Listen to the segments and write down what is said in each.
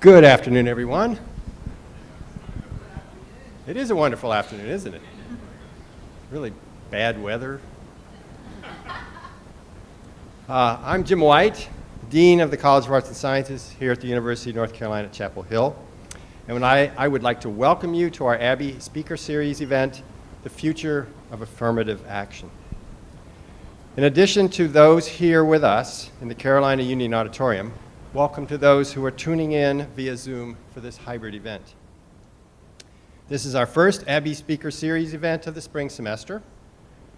Good afternoon, everyone. It is a wonderful afternoon, isn't it? Really bad weather. I'm Jim White, Dean of the College of Arts and Sciences here at the University of North Carolina at Chapel Hill. And I would like to welcome you to our Abbey Speaker Series event, The Future of Affirmative Action. In addition to those here with us in the Carolina Union Auditorium, welcome to those who are tuning in via Zoom for this hybrid event. This is our first Abbey Speaker Series event of the spring semester.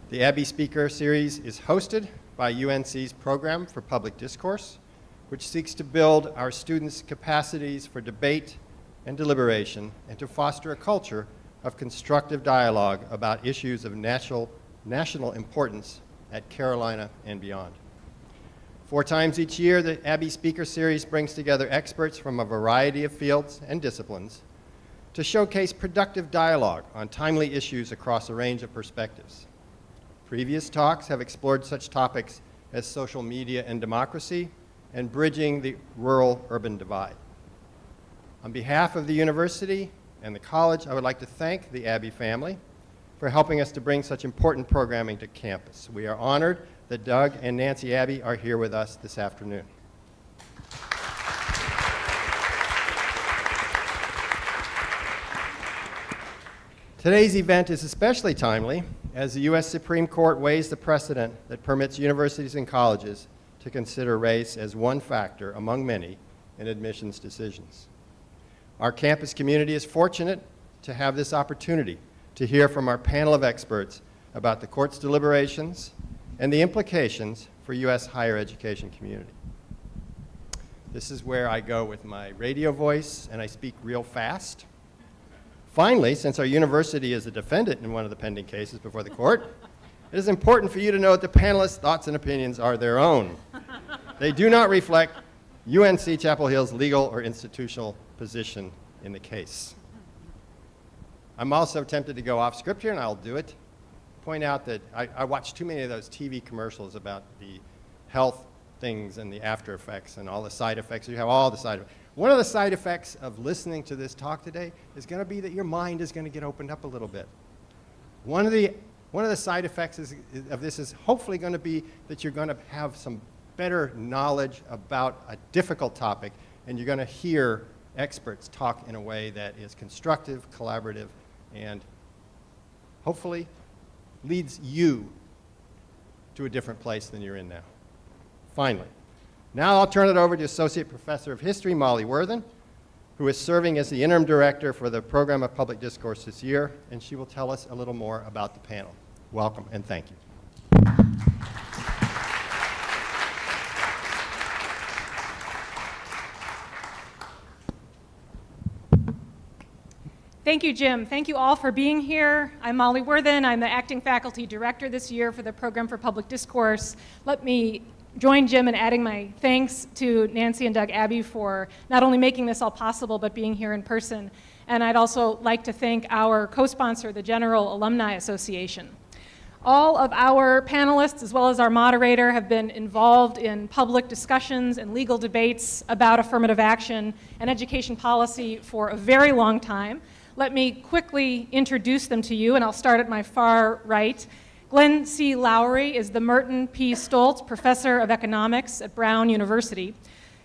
The Abbey Speaker Series is hosted by UNC's Program for Public Discourse, which seeks to build our students' capacities for debate and deliberation and to foster a culture of constructive dialogue about issues of national importance at Carolina and beyond. 4 times each year, the Abbey Speaker Series brings together experts from a variety of fields and disciplines to showcase productive dialogue on timely issues across a range of perspectives. Previous talks have explored such topics as social media and democracy and bridging the rural-urban divide. On behalf of the university and the college, I would like to thank the Abbey family for helping us to bring such important programming to campus. We are honored that Doug and Nancy Abbey are here with us this afternoon. Today's event is especially timely as the U.S. Supreme Court weighs the precedent that permits universities and colleges to consider race as one factor among many in admissions decisions. Our campus community is fortunate to have this opportunity to hear from our panel of experts about the court's deliberations and the implications for U.S. higher education community. This is where I go with my radio voice and I speak real fast. Finally, since our university is a defendant in one of the pending cases before the court, it is important for you to know that the panelists' thoughts and opinions are their own. They do not reflect UNC Chapel Hill's legal or institutional position in the case. I'm also tempted to go off script here, and I'll do it. Point out that I watch too many of those TV commercials about the health things and the after effects and all the side effects. You have all the side effects. One of the side effects of listening to this talk today is going to be that your mind is going to get opened up a little bit. One of the side effects of this is hopefully going to be that you're going to have some better knowledge about a difficult topic, and you're going to hear experts talk in a way that is constructive, collaborative, and hopefully leads you to a different place than you're in now. Finally, now I'll turn it over to Associate Professor of History, Molly Worthen, who is serving as the Interim Director for the Program of Public Discourse this year, and she will tell us a little more about the panel. Welcome and thank you. Thank you, Jim. Thank you all for being here. I'm Molly Worthen. I'm the Acting Faculty Director this year for the Program for Public Discourse. Let me join Jim in adding my thanks to Nancy and Doug Abbey for not only making this all possible, but being here in person. And I'd also like to thank our co-sponsor, the General Alumni Association. All of our panelists, as well as our moderator, have been involved in public discussions and legal debates about affirmative action and education policy for a very long time. Let me quickly introduce them to you, and I'll start at my far right. Glenn C. Lowry is the Merton P. Stoltz Professor of Economics at Brown University.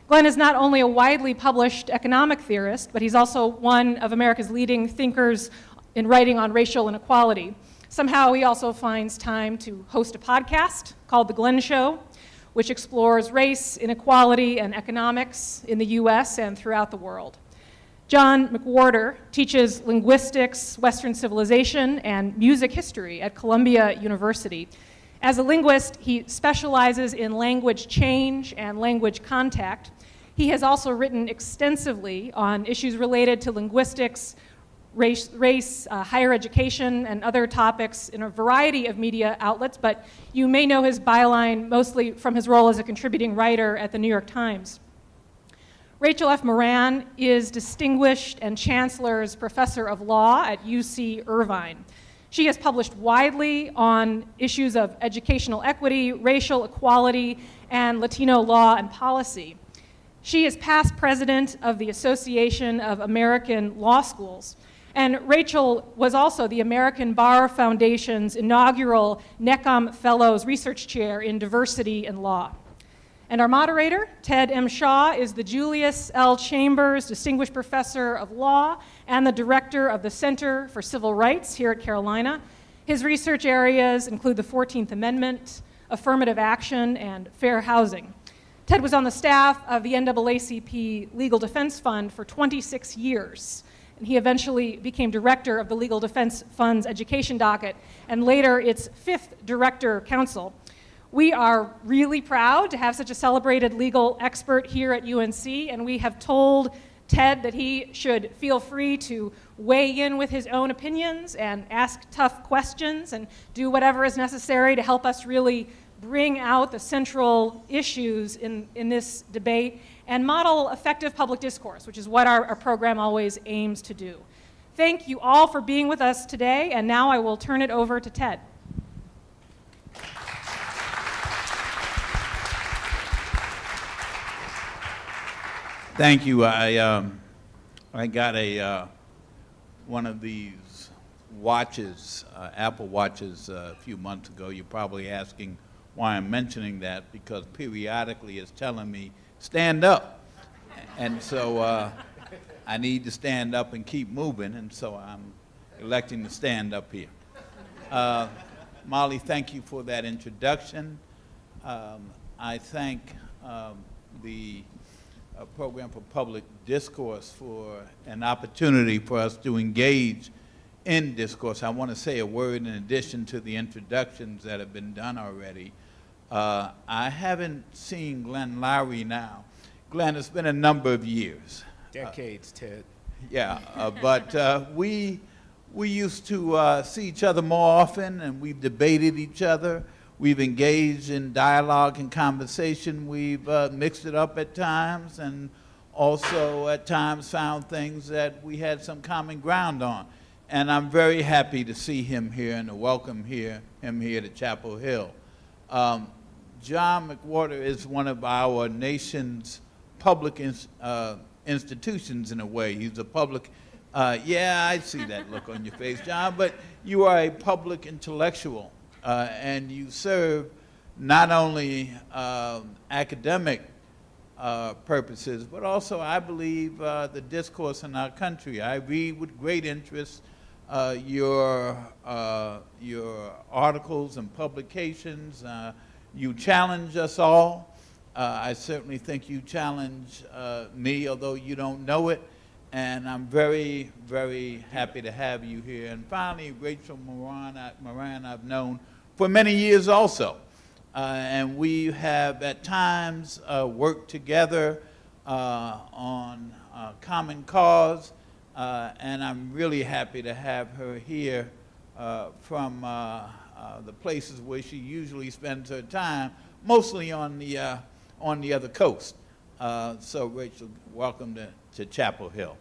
Glenn is not only a widely published economic theorist, but he's also one of America's leading thinkers in writing on racial inequality. Somehow he also finds time to host a podcast called The Glenn Show, which explores race, inequality, and economics in the U.S. and throughout the world. John McWhorter teaches linguistics, Western civilization, and music history at Columbia University. As a linguist, he specializes in language change and language contact. He has also written extensively on issues related to linguistics, race, higher education, and other topics in a variety of media outlets, but you may know his byline mostly from his role as a contributing writer at the New York Times. Rachel F. Moran is Distinguished and Chancellor's Professor of Law at UC Irvine. She has published widely on issues of educational equity, racial equality, and Latino law and policy. She is past president of the Association of American Law Schools. And Rachel was also the American Bar Foundation's inaugural NECOM Fellows Research Chair in Diversity and Law. And our moderator, Ted M. Shaw, is the Julius L. Chambers Distinguished Professor of Law and the Director of the Center for Civil Rights here at Carolina. His research areas include the 14th Amendment, affirmative action, and fair housing. Ted was on the staff of the NAACP Legal Defense Fund for 26 years. And he eventually became director of the Legal Defense Fund's education docket and later its 5th director council. We are really proud to have such a celebrated legal expert here at UNC, and we have told Ted that he should feel free to weigh in with his own opinions and ask tough questions and do whatever is necessary to help us really bring out the central issues in this debate and model effective public discourse, which is what our program always aims to do. Thank you all for being with us today, and now I will turn it over to Ted. Thank you. I got one of these watches, Apple Watches, a few months ago. You're probably asking why I'm mentioning that, because periodically it's telling me, stand up. And so I need to stand up and keep moving, and so I'm electing to stand up here. Molly, thank you for that introduction. I thank the Program for Public Discourse for an opportunity for us to engage in discourse. I want to say a word in addition to the introductions that have been done already. I haven't seen Glenn Lowry now. Glenn, it's been a number of years. Decades, Ted. Yeah, but we used to see each other more often, and we've debated each other. We've engaged in dialogue and conversation. We've mixed it up at times, and also at times found things that we had some common ground on. And I'm very happy to see him here and to welcome him here to Chapel Hill. John McWhorter is one of our nation's public institutions in a way. He's a public, yeah, I see that look on your face, John, but you are a public intellectual, and you serve not only academic purposes, but also, I believe, the discourse in our country. I read with great interest your articles and publications. You challenge us all. I certainly think you challenge me, although you don't know it. And I'm very, very happy to have you here. And finally, Rachel Moran I've known for many years also. And we have at times worked together on a common cause. And I'm really happy to have her here from the places where she usually spends her time, mostly on the other coast. So Rachel, welcome to Chapel Hill.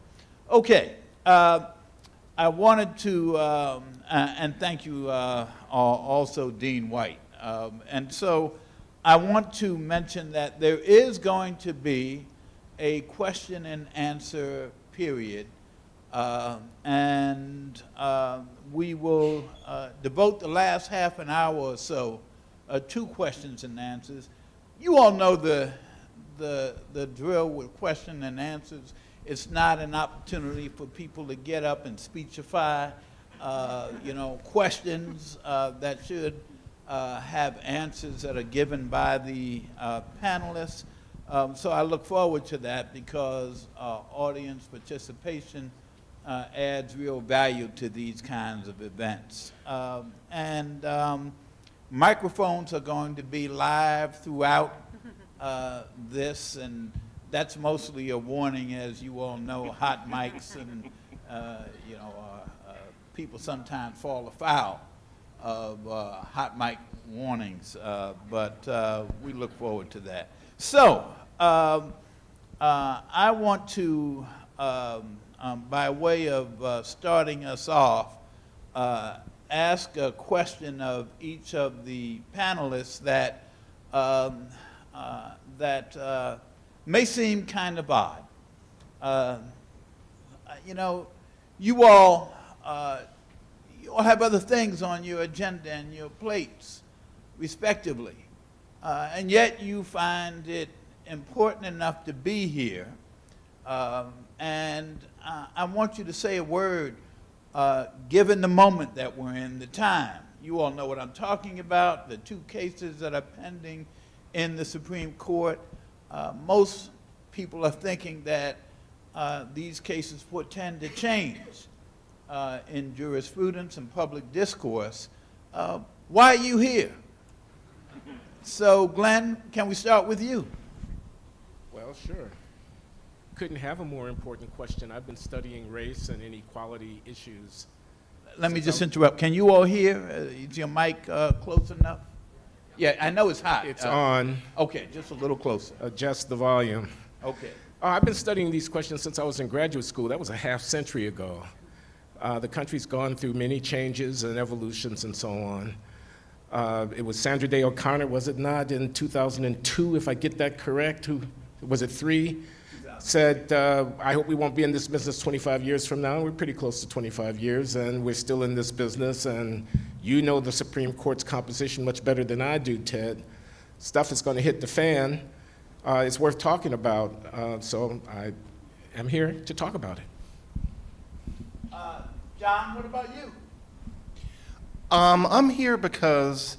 Okay, I wanted to, and thank you also Dean White. And so I want to mention that there is going to be a question and answer period, and we will devote the last half an hour or so to questions and answers. You all know the drill with question and answers. It's not an opportunity for people to get up and speechify, questions that should have answers that are given by the panelists. So I look forward to that because audience participation adds real value to these kinds of events. Microphones are going to be live throughout this, and that's mostly a warning, as you all know, hot mics and people sometimes fall afoul of hot mic warnings, but we look forward to that. So I want to, by way of starting us off, ask a question of each of the panelists that may seem kind of odd. You know, you all have other things on your agenda and your plates, respectively, and yet you find it important enough to be here. And I want you to say a word, given the moment that we're in, the time. You all know what I'm talking about, the two cases that are pending in the Supreme Court. Most people are thinking that these cases portend to change in jurisprudence and public discourse. Why are you here? So, Glenn, can we start with you? Well, sure. Couldn't have a more important question. I've been studying race and inequality issues. Let me just interrupt. Can you all hear? Is your mic close enough? Yeah, I know it's hot. It's on. Okay, just a little closer. Adjust the volume. Okay. I've been studying these questions since I was in graduate school. That was a half century ago. The country's gone through many changes and evolutions and so on. It was Sandra Day O'Connor, was it not, in 2002, if I get that correct? Who was it, 3? Said, I hope we won't be in this business 25 years from now. We're pretty close to 25 years, and we're still in this business, and you know the Supreme Court's composition much better than I do, Ted. Stuff is going to hit the fan. It's worth talking about, so I am here to talk about it. John, what about you? I'm here because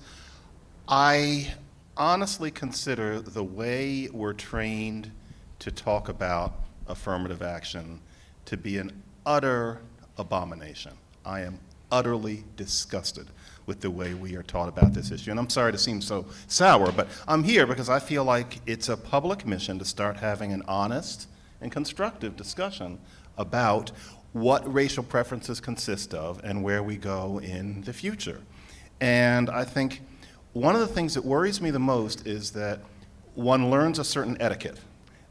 I honestly consider the way we're trained to talk about affirmative action to be an utter abomination. I am utterly disgusted with the way we are taught about this issue. And I'm sorry to seem so sour, but I'm here because I feel like it's a public mission to start having an honest and constructive discussion about what racial preferences consist of and where we go in the future. And I think one of the things that worries me the most is that one learns a certain etiquette,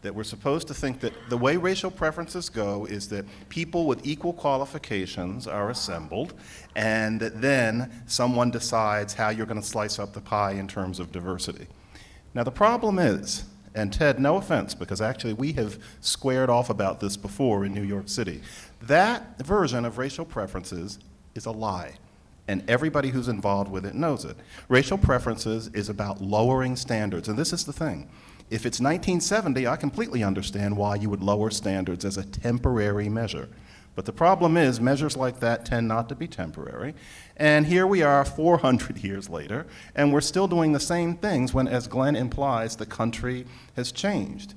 that we're supposed to think that the way racial preferences go is that people with equal qualifications are assembled, and that then someone decides how you're going to slice up the pie in terms of diversity. Now the problem is, and Ted, no offense, because actually we have squared off about this before in New York City, that version of racial preferences is a lie. And everybody who's involved with it knows it. Racial preferences is about lowering standards, and this is the thing. If it's 1970, I completely understand why you would lower standards as a temporary measure. But the problem is, measures like that tend not to be temporary. And here we are 400 years later, and we're still doing the same things when, as Glenn implies, the country has changed.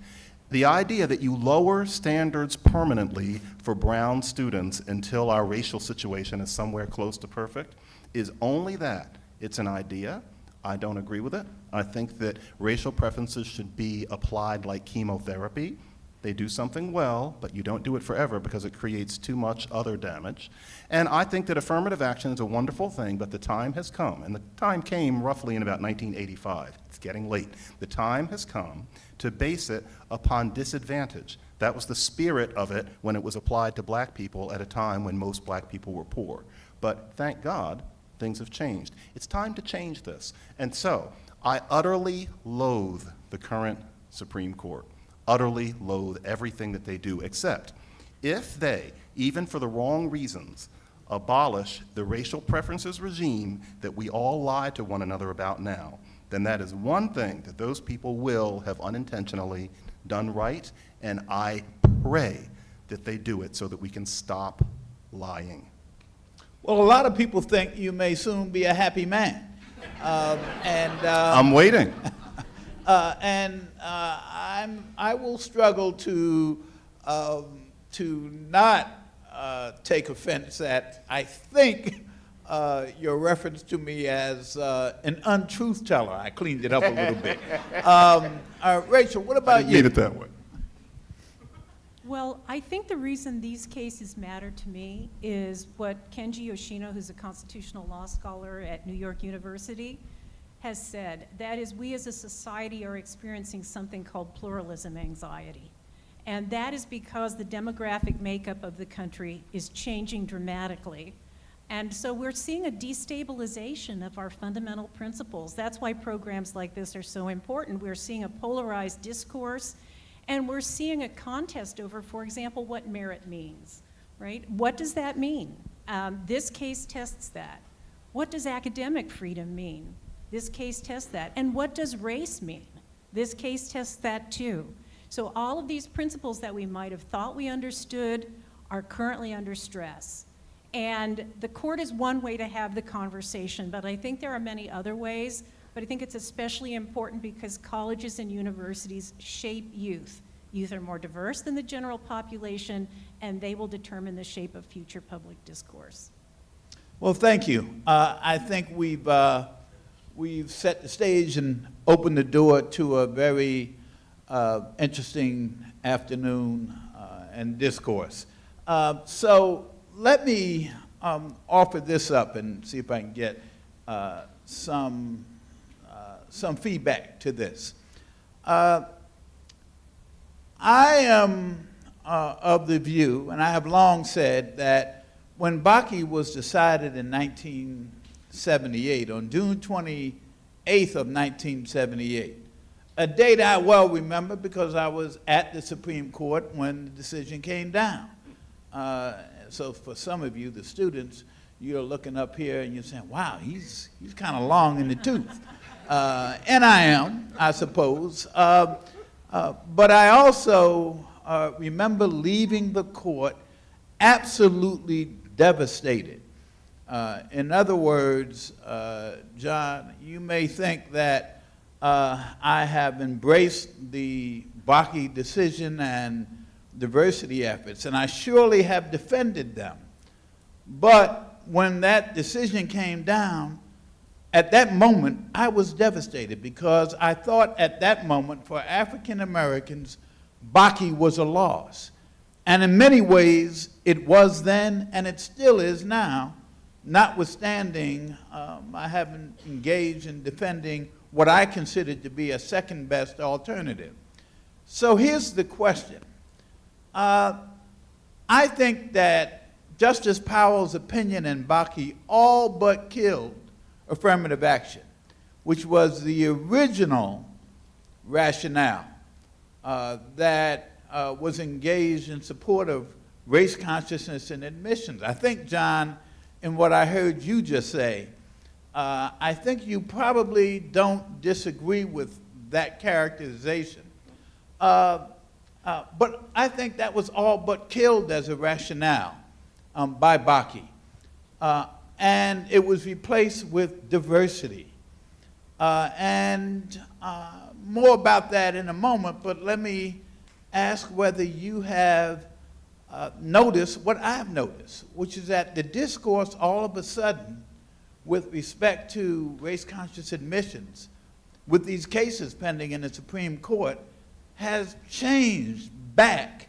The idea that you lower standards permanently for brown students until our racial situation is somewhere close to perfect is only that. It's an idea. I don't agree with it. I think that racial preferences should be applied like chemotherapy. They do something well, but you don't do it forever because it creates too much other damage. And I think that affirmative action is a wonderful thing, but the time has come, and the time came roughly in about 1985. It's getting late. The time has come to base it upon disadvantage. That was the spirit of it when it was applied to black people at a time when most black people were poor. But thank God, things have changed. It's time to change this. And so, I utterly loathe the current Supreme Court, utterly loathe everything that they do, except if they, even for the wrong reasons, abolish the racial preferences regime that we all lie to one another about now, then that is one thing that those people will have unintentionally done right, and I pray that they do it so that we can stop lying. Well, a lot of people think you may soon be a happy man. I'm waiting. I will struggle to not take offense at, I think, your reference to me as an untruth teller. I cleaned it up a little bit. Rachel, what about you? Leave it that way. Well, I think the reason these cases matter to me is what Kenji Yoshino, who's a constitutional law scholar at New York University, has said. That is, we as a society are experiencing something called pluralism anxiety. And that is because the demographic makeup of the country is changing dramatically. And so we're seeing a destabilization of our fundamental principles. That's why programs like this are so important. We're seeing a polarized discourse. And we're seeing a contest over, for example, what merit means, right? What does that mean? This case tests that. What does academic freedom mean? This case tests that. And what does race mean? This case tests that too. So all of these principles that we might have thought we understood are currently under stress. And the court is one way to have the conversation, but I think there are many other ways. But I think it's especially important because colleges and universities shape youth. Youth are more diverse than the general population, and they will determine the shape of future public discourse. Well, thank you. I think we've set the stage and opened the door to a very interesting afternoon and discourse. So let me offer this up and see if I can get some feedback to this. I am of the view, and I have long said, that when Abbey was decided in 1978, on June 28th of 1978, a date I well remember because I was at the Supreme Court when the decision came down. So for some of you, the students, you're looking up here and you're saying, wow, he's kind of long in the tooth. And I am, I suppose. But I also remember leaving the court absolutely devastated. In other words, John, you may think that I have embraced the Abbey decision and diversity efforts, and I surely have defended them. But when that decision came down, at that moment, I was devastated because I thought at that moment for African Americans, Abbey was a loss. And in many ways, it was then and it still is now, notwithstanding I haven't engaged in defending what I considered to be a second best alternative. So here's the question. I think that Justice Powell's opinion in Abbey all but killed affirmative action, which was the original rationale that was engaged in support of race consciousness and admissions. I think, John, in what I heard you just say, I think you probably don't disagree with that characterization. But I think that was all but killed as a rationale by Abbey. And it was replaced with diversity. And more about that in a moment, but let me ask whether you have noticed what I've noticed, which is that the discourse all of a sudden with respect to race-conscious admissions, with these cases pending in the Supreme Court, has changed back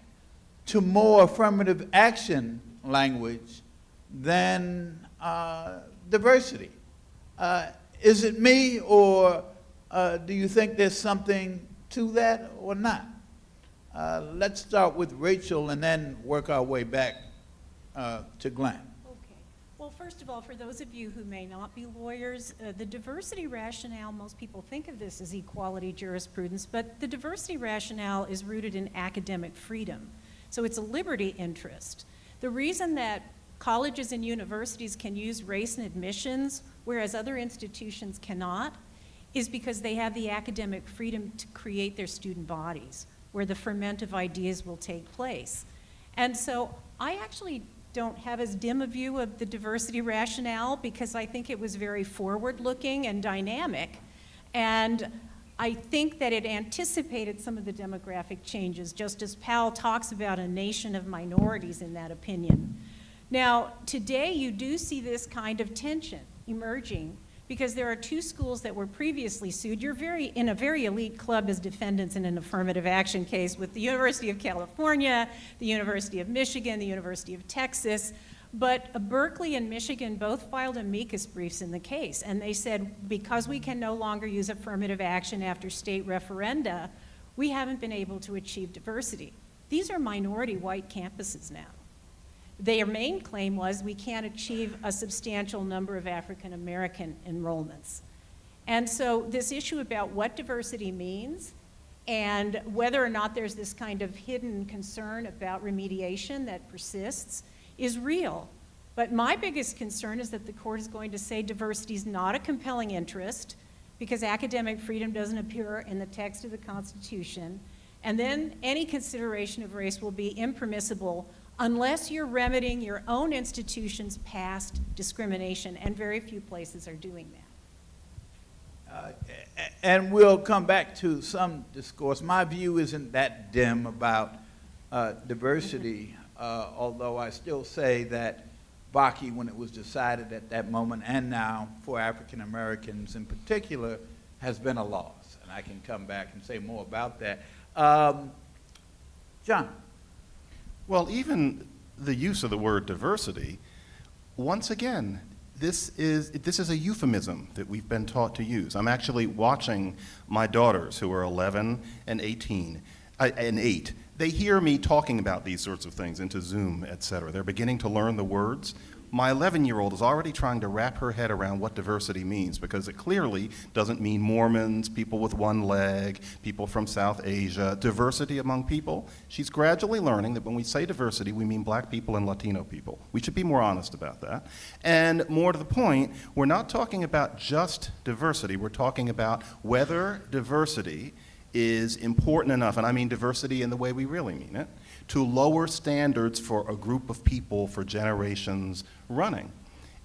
to more affirmative action language than diversity. Is it me, or do you think there's something to that or not? Let's start with Rachel and then work our way back to Glenn. Okay. Well, first of all, for those of you who may not be lawyers, the diversity rationale, most people think of this as equality jurisprudence, but the diversity rationale is rooted in academic freedom. So it's a liberty interest. The reason that colleges and universities can use race in admissions, whereas other institutions cannot, is because they have the academic freedom to create their student bodies, where the ferment of ideas will take place. And so I actually don't have as dim a view of the diversity rationale because I think it was very forward-looking and dynamic. And I think that it anticipated some of the demographic changes. Justice Powell talks about a nation of minorities in that opinion. Now, today you do see this kind of tension emerging because there are two schools that were previously sued. You're in a very elite club as defendants in an affirmative action case with the University of California, the University of Michigan, the University of Texas. But Berkeley and Michigan both filed amicus briefs in the case, and they said because we can no longer use affirmative action after state referenda, we haven't been able to achieve diversity. These are minority white campuses now. Their main claim was we can't achieve a substantial number of African American enrollments. And so this issue about what diversity means And whether or not there's this kind of hidden concern about remediation that persists is real. But my biggest concern is that the court is going to say diversity is not a compelling interest because academic freedom doesn't appear in the text of the Constitution. And then any consideration of race will be impermissible unless you're remedying your own institution's past discrimination, and very few places are doing that. And we'll come back to some discourse. My view isn't that dim about diversity, although I still say that Bakke, when it was decided at that moment and now for African Americans in particular, has been a loss. And I can come back and say more about that. John. Well, even the use of the word diversity, once again, this is a euphemism that we've been taught to use. I'm actually watching my daughters, who are 11 and 18, and 8. They hear me talking about these sorts of things into Zoom, et cetera. They're beginning to learn the words. My 11-year-old is already trying to wrap her head around what diversity means, because it clearly doesn't mean Mormons, people with one leg, people from South Asia, diversity among people. She's gradually learning that when we say diversity, we mean black people and Latino people. We should be more honest about that. And more to the point, we're not talking about just diversity, we're talking about whether diversity is important enough, and I mean diversity in the way we really mean it, to lower standards for a group of people for generations running.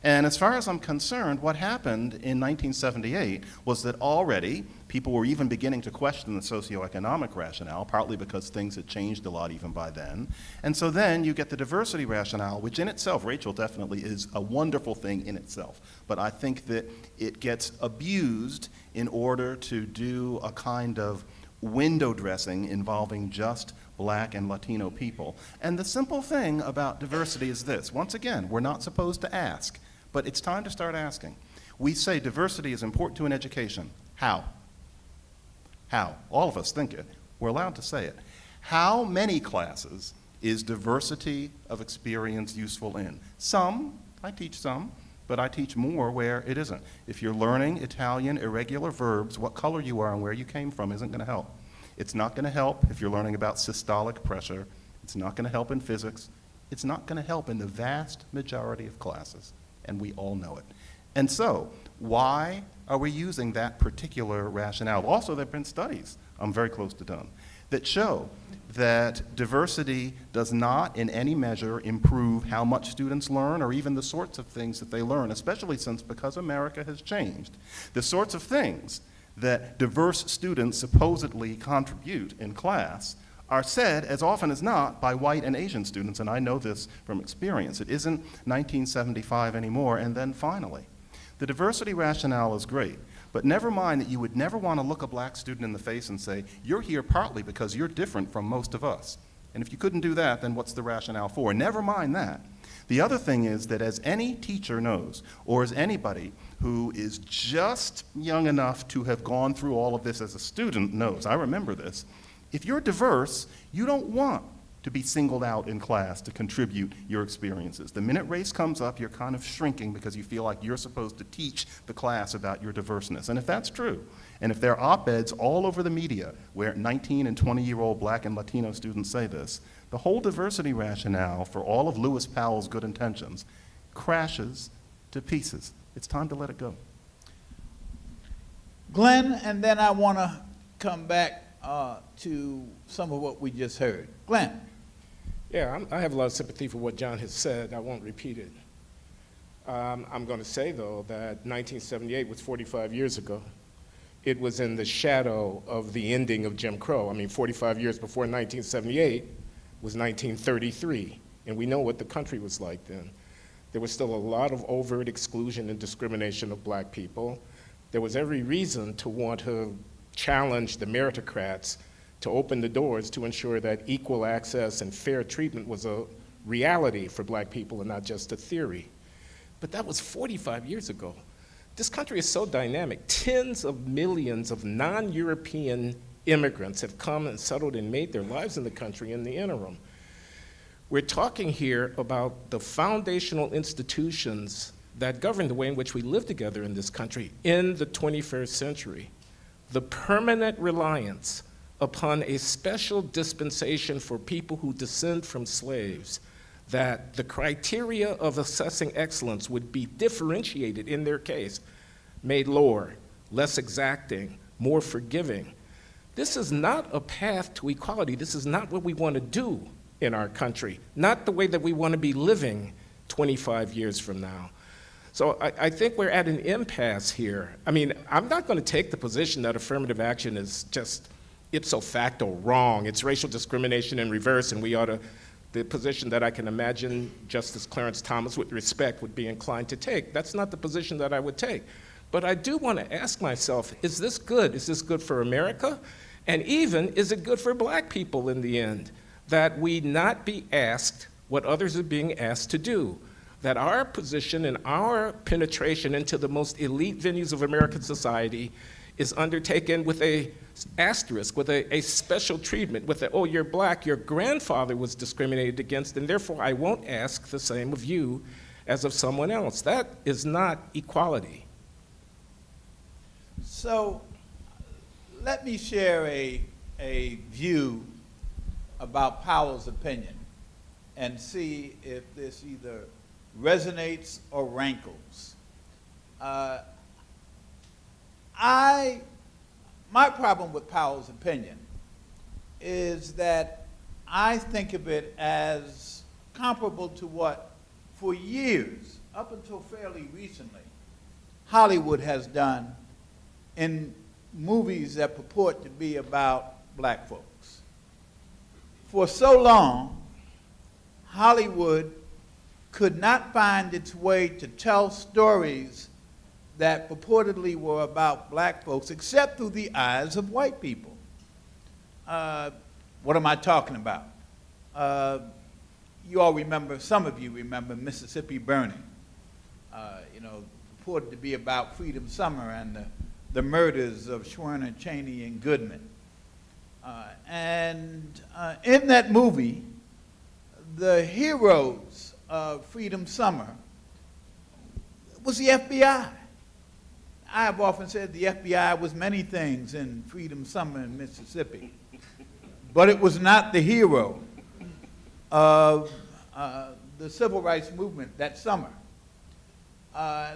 And as far as I'm concerned, what happened in 1978 was that already people were even beginning to question the socioeconomic rationale, partly because things had changed a lot even by then. And so then you get the diversity rationale, which in itself, Rachel, definitely is a wonderful thing in itself. But I think that it gets abused in order to do a kind of window dressing involving just black and Latino people. And the simple thing about diversity is this. Once again, we're not supposed to ask, but it's time to start asking. We say diversity is important to an education. How? How? All of us think it. We're allowed to say it. How many classes is diversity of experience useful in? Some, I teach some, but I teach more where it isn't. If you're learning Italian irregular verbs, what color you are and where you came from isn't going to help. It's not going to help if you're learning about systolic pressure. It's not going to help in physics. It's not going to help in the vast majority of classes, and we all know it. And so, why are we using that particular rationale? Also, there have been studies, I'm very close to done, that show that diversity does not in any measure improve how much students learn or even the sorts of things that they learn, especially since because America has changed, the sorts of things that diverse students supposedly contribute in class are said as often as not by white and Asian students, and I know this from experience. It isn't 1975 anymore. And then finally, the diversity rationale is great, but never mind that you would never want to look a black student in the face and say, you're here partly because you're different from most of us. And if you couldn't do that, then what's the rationale for? Never mind that. The other thing is that as any teacher knows, or as anybody who is just young enough to have gone through all of this as a student knows, I remember this, if you're diverse, you don't want to be singled out in class to contribute your experiences. The minute race comes up, you're kind of shrinking because you feel like you're supposed to teach the class about your diverseness. And if that's true, and if there are op-eds all over the media where 19 and 20-year-old black and Latino students say this, the whole diversity rationale for all of Lewis Powell's good intentions crashes to pieces. It's time to let it go. Glenn, and then I want to come back to some of what we just heard. Glenn. Yeah, I have a lot of sympathy for what John has said. I won't repeat it. I'm going to say, though, that 1978 was 45 years ago. It was in the shadow of the ending of Jim Crow. I mean, 45 years before 1978 was 1933, and we know what the country was like then. There was still a lot of overt exclusion and discrimination of black people. There was every reason to want to challenge the meritocrats to open the doors to ensure that equal access and fair treatment was a reality for black people and not just a theory. But that was 45 years ago. This country is so dynamic. Tens of millions of non-European immigrants have come and settled and made their lives in the country in the interim. We're talking here about the foundational institutions that govern the way in which we live together in this country in the 21st century. The permanent reliance upon a special dispensation for people who descend from slaves, that the criteria of assessing excellence would be differentiated in their case, made lower, less exacting, more forgiving. This is not a path to equality. This is not what we want to do in our country, not the way that we want to be living 25 years from now. So I think we're at an impasse here. I mean, I'm not going to take the position that affirmative action is just ipso facto wrong. It's racial discrimination in reverse, and we ought to, the position that I can imagine Justice Clarence Thomas, with respect, would be inclined to take. That's not the position that I would take. But I do want to ask myself, is this good? Is this good for America? And even, is it good for black people in the end? That we not be asked what others are being asked to do. That our position and our penetration into the most elite venues of American society is undertaken with a asterisk, with a special treatment, with a, oh, you're black, your grandfather was discriminated against, and therefore I won't ask the same of you as of someone else. That is not equality. So let me share a view about Powell's opinion and see if this either resonates or rankles. My problem with Powell's opinion is that I think of it as comparable to what, for years, up until fairly recently, Hollywood has done in movies that purport to be about black folks. For so long, Hollywood could not find its way to tell stories that purportedly were about black folks except through the eyes of white people. What am I talking about? You all remember, some of you remember Mississippi Burning, purported to be about Freedom Summer and the murders of Schwerner, Cheney, and Goodman. In that movie, the heroes of Freedom Summer was the FBI. I have often said the FBI was many things in Freedom Summer in Mississippi, but it was not the hero of the civil rights movement that summer.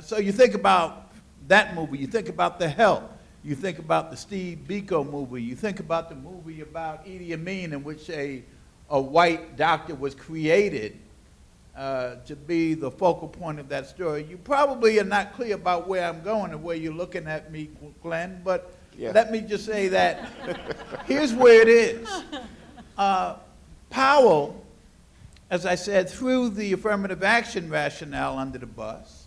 So you think about that movie, you think about The Help, you think about the Steve Biko movie, you think about the movie about Idi Amin in which a white doctor was created to be the focal point of that story. You probably are not clear about where I'm going and where you're looking at me, Glenn, but let me just say that here's where it is. Powell, as I said, threw the affirmative action rationale under the bus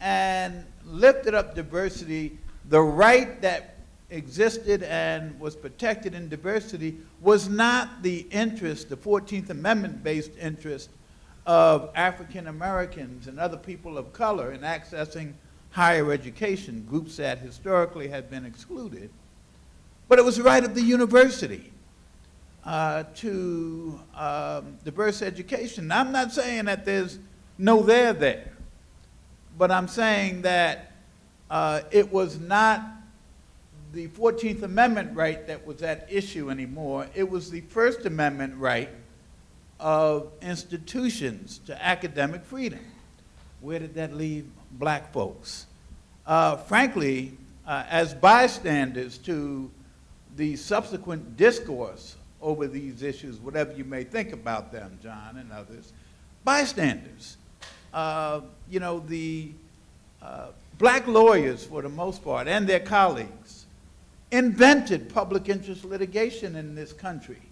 and lifted up diversity. The right that existed and was protected in diversity was not the interest, the 14th Amendment-based interest of African Americans and other people of color in accessing higher education, groups that historically had been excluded, but it was the right of the university to diverse education. Now, I'm not saying that there's no there, but I'm saying that it was not the 14th Amendment right that was at issue anymore. It was the First Amendment right of institutions to academic freedom. Where did that leave black folks? Frankly, as bystanders to the subsequent discourse over these issues, whatever you may think about them, John and others, bystanders. The black lawyers, for the most part, and their colleagues, invented public interest litigation in this country.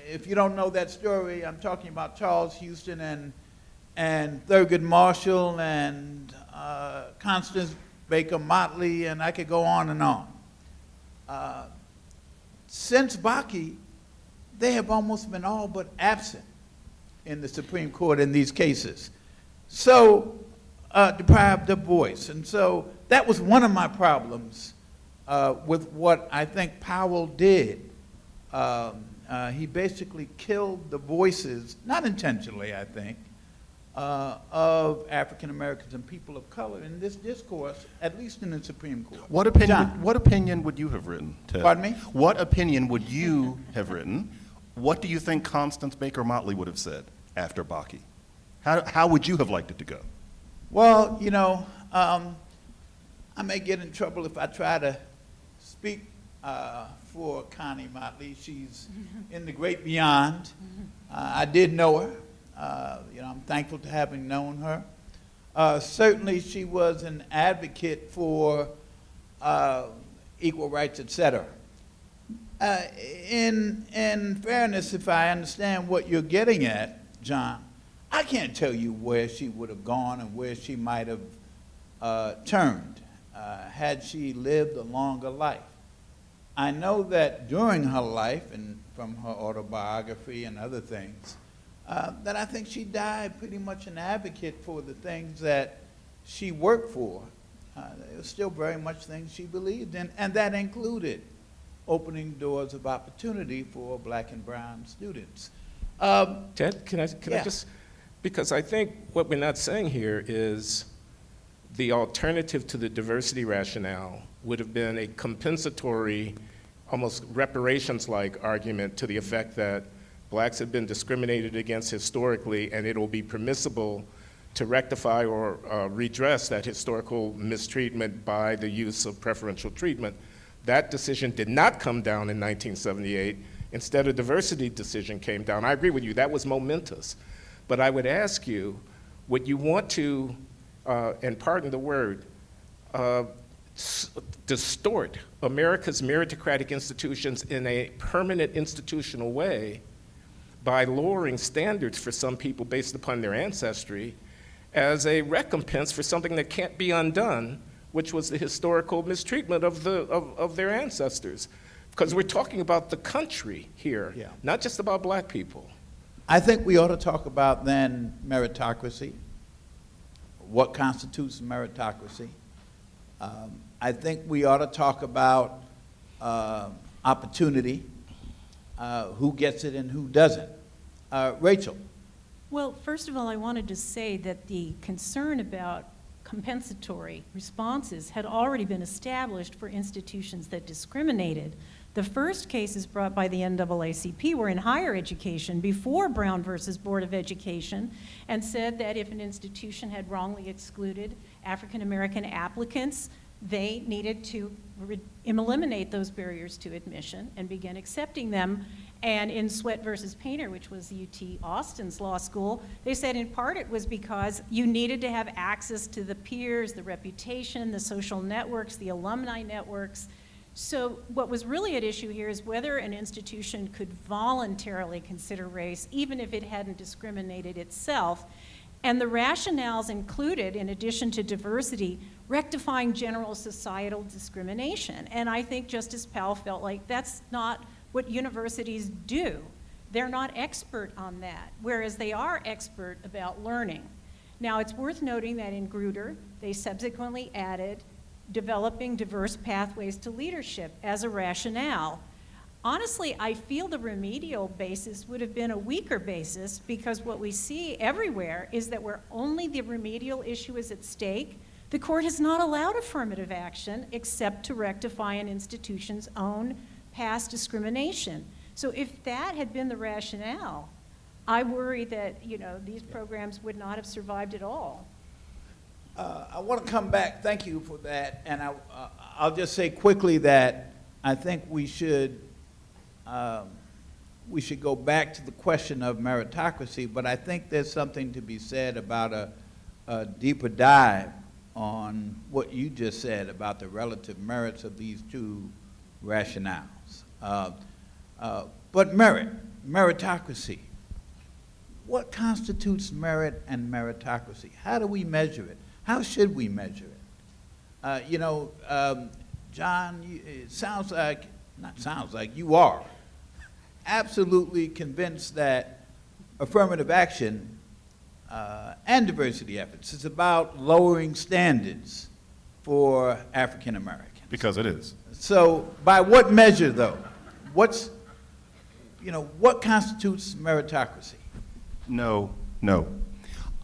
If you don't know that story, I'm talking about Charles Houston and Thurgood Marshall and Constance Baker Motley, and I could go on and on. Since Bakke, they have almost been all but absent in the Supreme Court in these cases. So deprived of voice. And so that was one of my problems with what I think Powell did. He basically killed the voices, not intentionally, I think, of African Americans and people of color in this discourse, at least in the Supreme Court. What opinion, John. what opinion would you have written, Ted? Pardon me? What opinion would you have written? What do you think Constance Baker Motley would have said after Bakke? How would you have liked it to go? Well, you know, I may get in trouble if I try to speak for Connie Motley. She's in the great beyond. I did know her. You know, I'm thankful to having known her. Certainly, she was an advocate for equal rights, etc. In fairness, if I understand what you're getting at, John, I can't tell you where she would have gone and where she might have turned had she lived a longer life. I know that during her life, and from her autobiography and other things, that I think she died pretty much an advocate for the things that she worked for. There were still very much things she believed in, and that included opening doors of opportunity for black and brown students. Ted, can I Yeah. just, because I think what we're not saying here is the alternative to the diversity rationale would have been a compensatory, almost reparations-like argument to the effect that blacks have been discriminated against historically, and it'll be permissible to rectify or redress that historical mistreatment by the use of preferential treatment. That decision did not come down in 1978. Instead, a diversity decision came down. I agree with you, that was momentous. But I would ask you, would you want to, and pardon the word, distort America's meritocratic institutions in a permanent institutional way by lowering standards for some people based upon their ancestry as a recompense for something that can't be undone, which was the historical mistreatment of their ancestors? Because we're talking about the country here, Yeah. not just about black people. I think we ought to talk about then meritocracy, what constitutes meritocracy. I think we ought to talk about opportunity, who gets it and who doesn't. Rachel. Well, first of all, I wanted to say that the concern about compensatory responses had already been established for institutions that discriminated. The first cases brought by the NAACP were in higher education before Brown versus Board of Education, and said that if an institution had wrongly excluded African American applicants, they needed to eliminate those barriers to admission and begin accepting them. And in Sweat versus Painter, which was UT Austin's law school, they said in part it was because you needed to have access to the peers, the reputation, the social networks, the alumni networks. So what was really at issue here is whether an institution could voluntarily consider race, even if it hadn't discriminated itself. And the rationales included, in addition to diversity, rectifying general societal discrimination. And I think Justice Powell felt like that's not what universities do. They're not expert on that, whereas they are expert about learning. Now, it's worth noting that in Grutter, they subsequently added developing diverse pathways to leadership as a rationale. Honestly, I feel the remedial basis would have been a weaker basis, because what we see everywhere is that where only the remedial issue is at stake, the court has not allowed affirmative action except to rectify an institution's own past discrimination. So if that had been the rationale, I worry that, you know, these programs would not have survived at all. I want to come back, thank you for that, and I'll just say quickly that I think we should go back to the question of meritocracy, but I think there's something to be said about a deeper dive on what you just said about the relative merits of these two rationales. But meritocracy, what constitutes merit and meritocracy? How do we measure it? How should we measure it? You know, John, it sounds like, not sounds like, you are absolutely convinced that affirmative action and diversity efforts is about lowering standards for African Americans. Because it is. So by what measure, though? What constitutes meritocracy? No.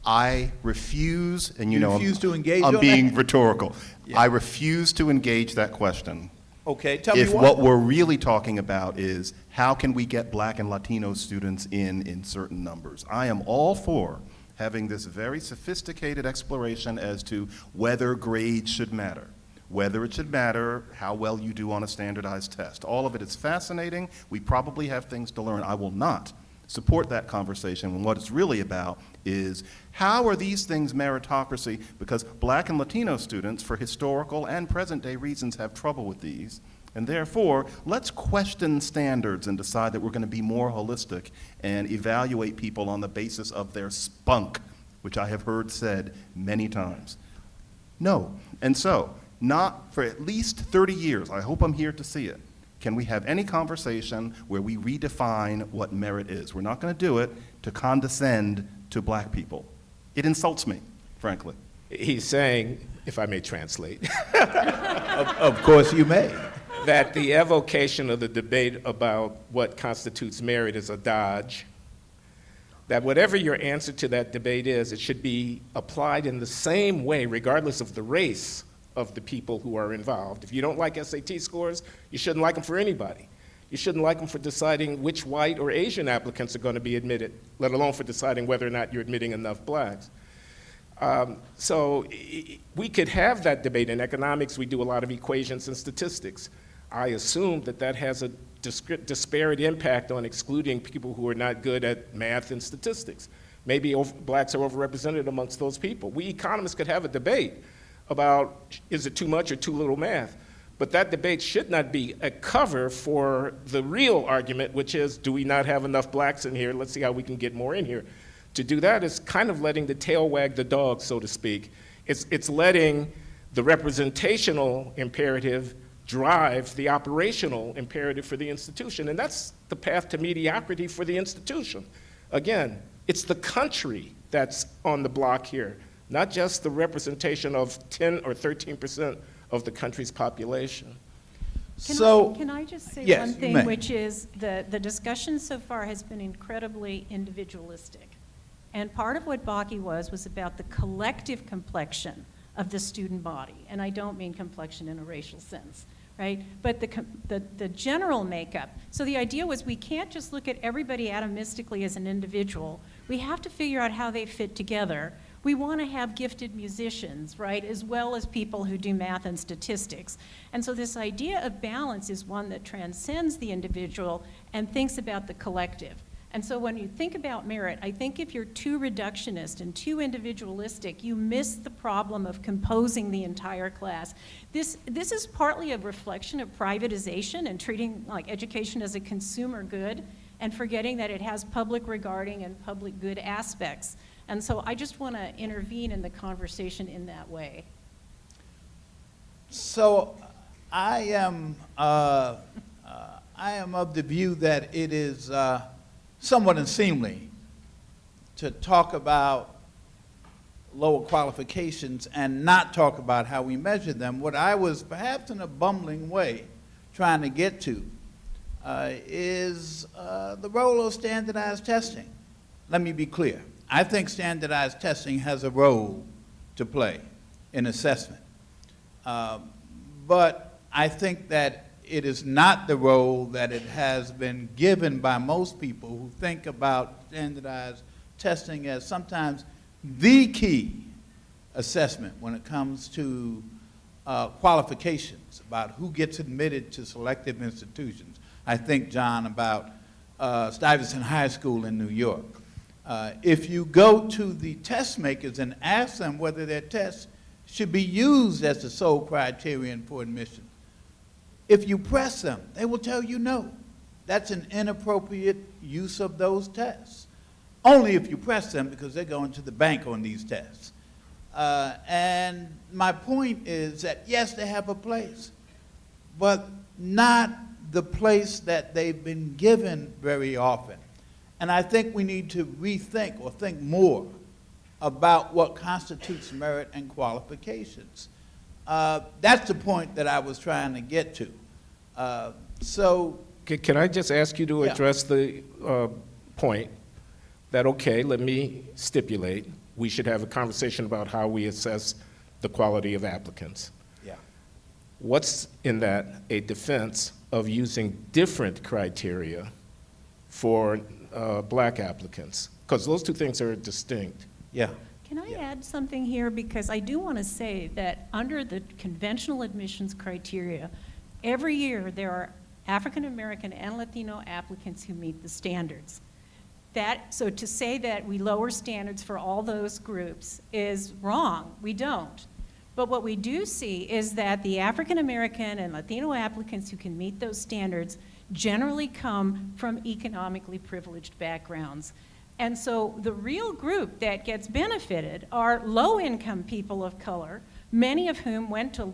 I refuse, and You refuse to engage I'm on being that? rhetorical. Yeah. I refuse to engage that question. Okay, tell me If why. what we're really talking about is how can we get Black and Latino students in certain numbers. I am all for having this very sophisticated exploration as to whether grades should matter, whether it should matter how well you do on a standardized test. All of it is fascinating. We probably have things to learn. I will not support that conversation when what it's really about is how are these things meritocracy, because Black and Latino students, for historical and present day reasons, have trouble with these. And therefore, let's question standards and decide that we're going to be more holistic and evaluate people on the basis of their spunk, which I have heard said many times. No. And so, not for at least 30 years, I hope I'm here to see it, can we have any conversation where we redefine what merit is. We're not going to do it to condescend to Black people. It insults me, frankly. He's saying, if I may translate, Of course you may. that the evocation of the debate about what constitutes merit is a dodge, that whatever your answer to that debate is, it should be applied in the same way, regardless of the race of the people who are involved. If you don't like SAT scores, you shouldn't like them for anybody. You shouldn't like them for deciding which white or Asian applicants are going to be admitted, let alone for deciding whether or not you're admitting enough Blacks. So we could have that debate. In economics, we do a lot of equations and statistics. I assume that that has a disparate impact on excluding people who are not good at math and statistics. Maybe Blacks are overrepresented amongst those people. We economists could have a debate about is it too much or too little math. But that debate should not be a cover for the real argument, which is, do we not have enough Blacks in here? Let's see how we can get more in here. To do that is kind of letting the tail wag the dog, so to speak. It's letting the representational imperative drive the operational imperative for the institution. And that's the path to mediocrity for the institution. Again, it's the country that's on the block here, not just the representation of 10 or 13% of the country's population. Can I just say yes, one you thing, may. which is the discussion so far has been incredibly individualistic. And part of what Baki was about the collective complexion of the student body. And I don't mean complexion in a racial sense, right? But the general makeup. So the idea was we can't just look at everybody atomistically as an individual. We have to figure out how they fit together. We want to have gifted musicians, right, as well as people who do math and statistics. And so this idea of balance is one that transcends the individual and thinks about the collective. And so when you think about merit, I think if you're too reductionist and too individualistic, you miss the problem of composing the entire class. This is partly a reflection of privatization and treating like education as a consumer good and forgetting that it has public regarding and public good aspects. And so I just want to intervene in the conversation in that way. So I am of the view that it is somewhat unseemly to talk about lower qualifications and not talk about how we measure them. What I was perhaps in a bumbling way trying to get to is the role of standardized testing. Let me be clear. I think standardized testing has a role to play in assessment. But I think that it is not the role that it has been given by most people who think about standardized testing as sometimes the key assessment when it comes to qualifications, about who gets admitted to selective institutions. I think, John, about Stuyvesant High School in New York. If you go to the test makers and ask them whether their tests should be used as the sole criterion for admission, if you press them, they will tell you no. That's an inappropriate use of those tests. Only if you press them, because they're going to the bank on these tests. And my point is that, yes, they have a place, but not the place that they've been given very often. And I think we need to rethink or think more about what constitutes merit and qualifications. That's the point that I was trying to get to. Can I just ask you to Yeah. address the point that, okay, let me stipulate, we should have a conversation about how we assess the quality of applicants. Yeah. What's in that a defense of using different criteria for black applicants? Because those two things are distinct. Yeah. Can I Yeah. add something here? Because I do want to say that under the conventional admissions criteria, every year there are African American and Latino applicants who meet the standards. So to say that we lower standards for all those groups is wrong. We don't. But what we do see is that the African American and Latino applicants who can meet those standards generally come from economically privileged backgrounds. And so the real group that gets benefited are low-income people of color, many of whom went to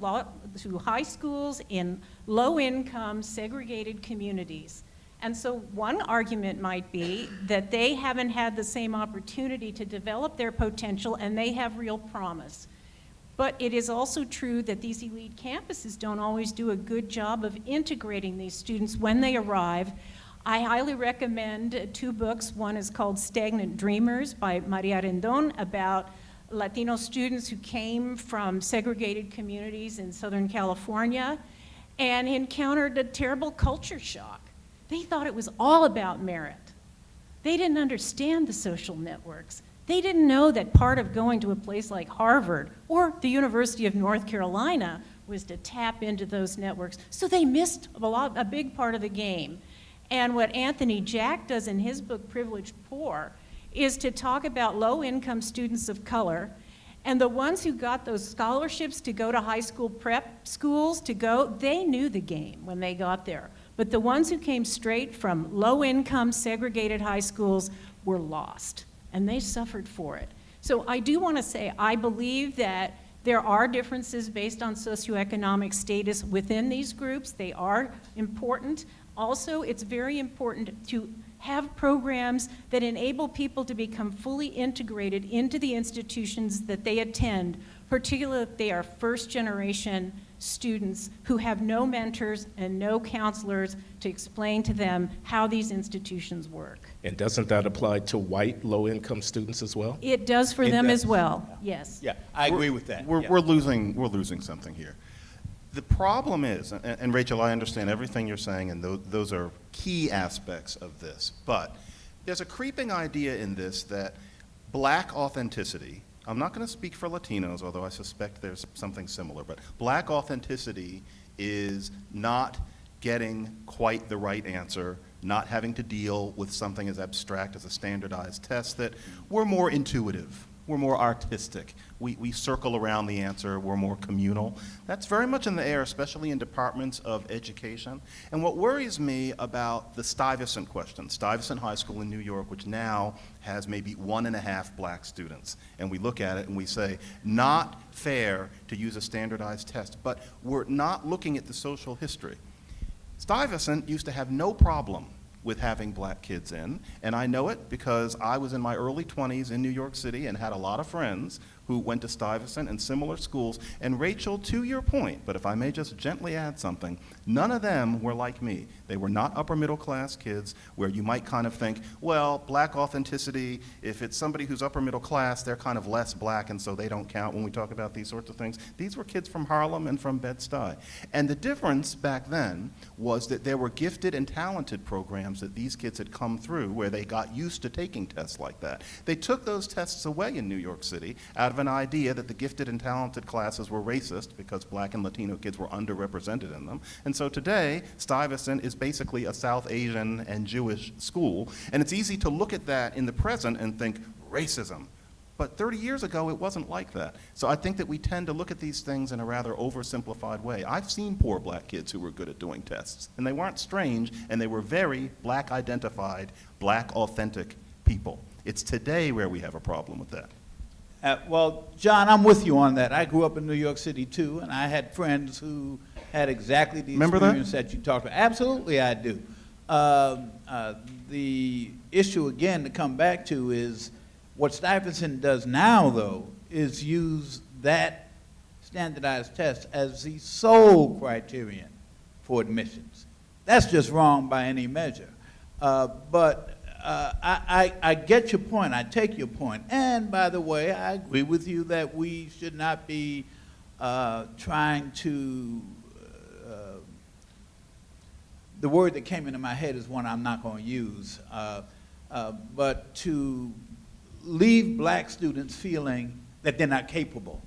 high schools in low-income, segregated communities. And so one argument might be that they haven't had the same opportunity to develop their potential and they have real promise. But it is also true that these elite campuses don't always do a good job of integrating these students when they arrive. I highly recommend two books. One is called Stagnant Dreamers by Maria Rendon, about Latino students who came from segregated communities in Southern California and encountered a terrible culture shock. They thought it was all about merit. They didn't understand the social networks. They didn't know that part of going to a place like Harvard or the University of North Carolina was to tap into those networks. So they missed a big part of the game. And what Anthony Jack does in his book, Privileged Poor, is to talk about low-income students of color, and the ones who got those scholarships to go to high school prep schools they knew the game when they got there. But the ones who came straight from low-income segregated high schools were lost, and they suffered for it. So I do want to say, I believe that there are differences based on socioeconomic status within these groups. They are important. Also, it's very important to have programs that enable people to become fully integrated into the institutions that they attend, particularly if they are first-generation students who have no mentors and no counselors to explain to them how these institutions work. And doesn't that apply to white low-income students as well? It does for It them does. as well, yes. Yeah, I agree with that. We're, Yeah. we're losing something here. The problem is, and Rachel, I understand everything you're saying, and those are key aspects of this, but there's a creeping idea in this that black authenticity, I'm not going to speak for Latinos, although I suspect there's something similar, but black authenticity is not getting quite the right answer, not having to deal with something as abstract as a standardized test, that we're more intuitive, we're more artistic, we circle around the answer, we're more communal. That's very much in the air, especially in departments of education. And what worries me about the Stuyvesant question, Stuyvesant High School in New York, which now has maybe 1.5 black students, and we look at it and we say, not fair to use a standardized test, but we're not looking at the social history. Stuyvesant used to have no problem with having black kids in, and I know it because I was in my early 20s in New York City and had a lot of friends who went to Stuyvesant and similar schools. And Rachel, to your point, but if I may just gently add something, none of them were like me. They were not upper middle class kids where you might kind of think, well, black authenticity, if it's somebody who's upper middle class, they're kind of less black and so they don't count when we talk about these sorts of things. These were kids from Harlem and from Bed-Stuy. And the difference back then was that there were gifted and talented programs that these kids had come through where they got used to taking tests like that. They took those tests away in New York City out of an idea that the gifted and talented classes were racist because black and Latino kids were underrepresented in them. And so today, Stuyvesant is basically a South Asian and Jewish school. And it's easy to look at that in the present and think racism. But 30 years ago, it wasn't like that. So I think that we tend to look at these things in a rather oversimplified way. I've seen poor black kids who were good at doing tests, and they weren't strange, and they were very black identified, black authentic people. It's today where we have a problem with that. Well, John, I'm with you on that. I grew up in New York City, too, and I had friends who had exactly the Remember that? experience that you talked about. Absolutely, I do. The issue, again, to come back to is what Stuyvesant does now, though, is use that standardized test as the sole criterion for admissions. That's just wrong by any measure. But I get your point. I take your point. And by the way, I agree with you that we should not be trying to. The word that came into my head is one I'm not going to use, but to leave black students feeling that they're not capable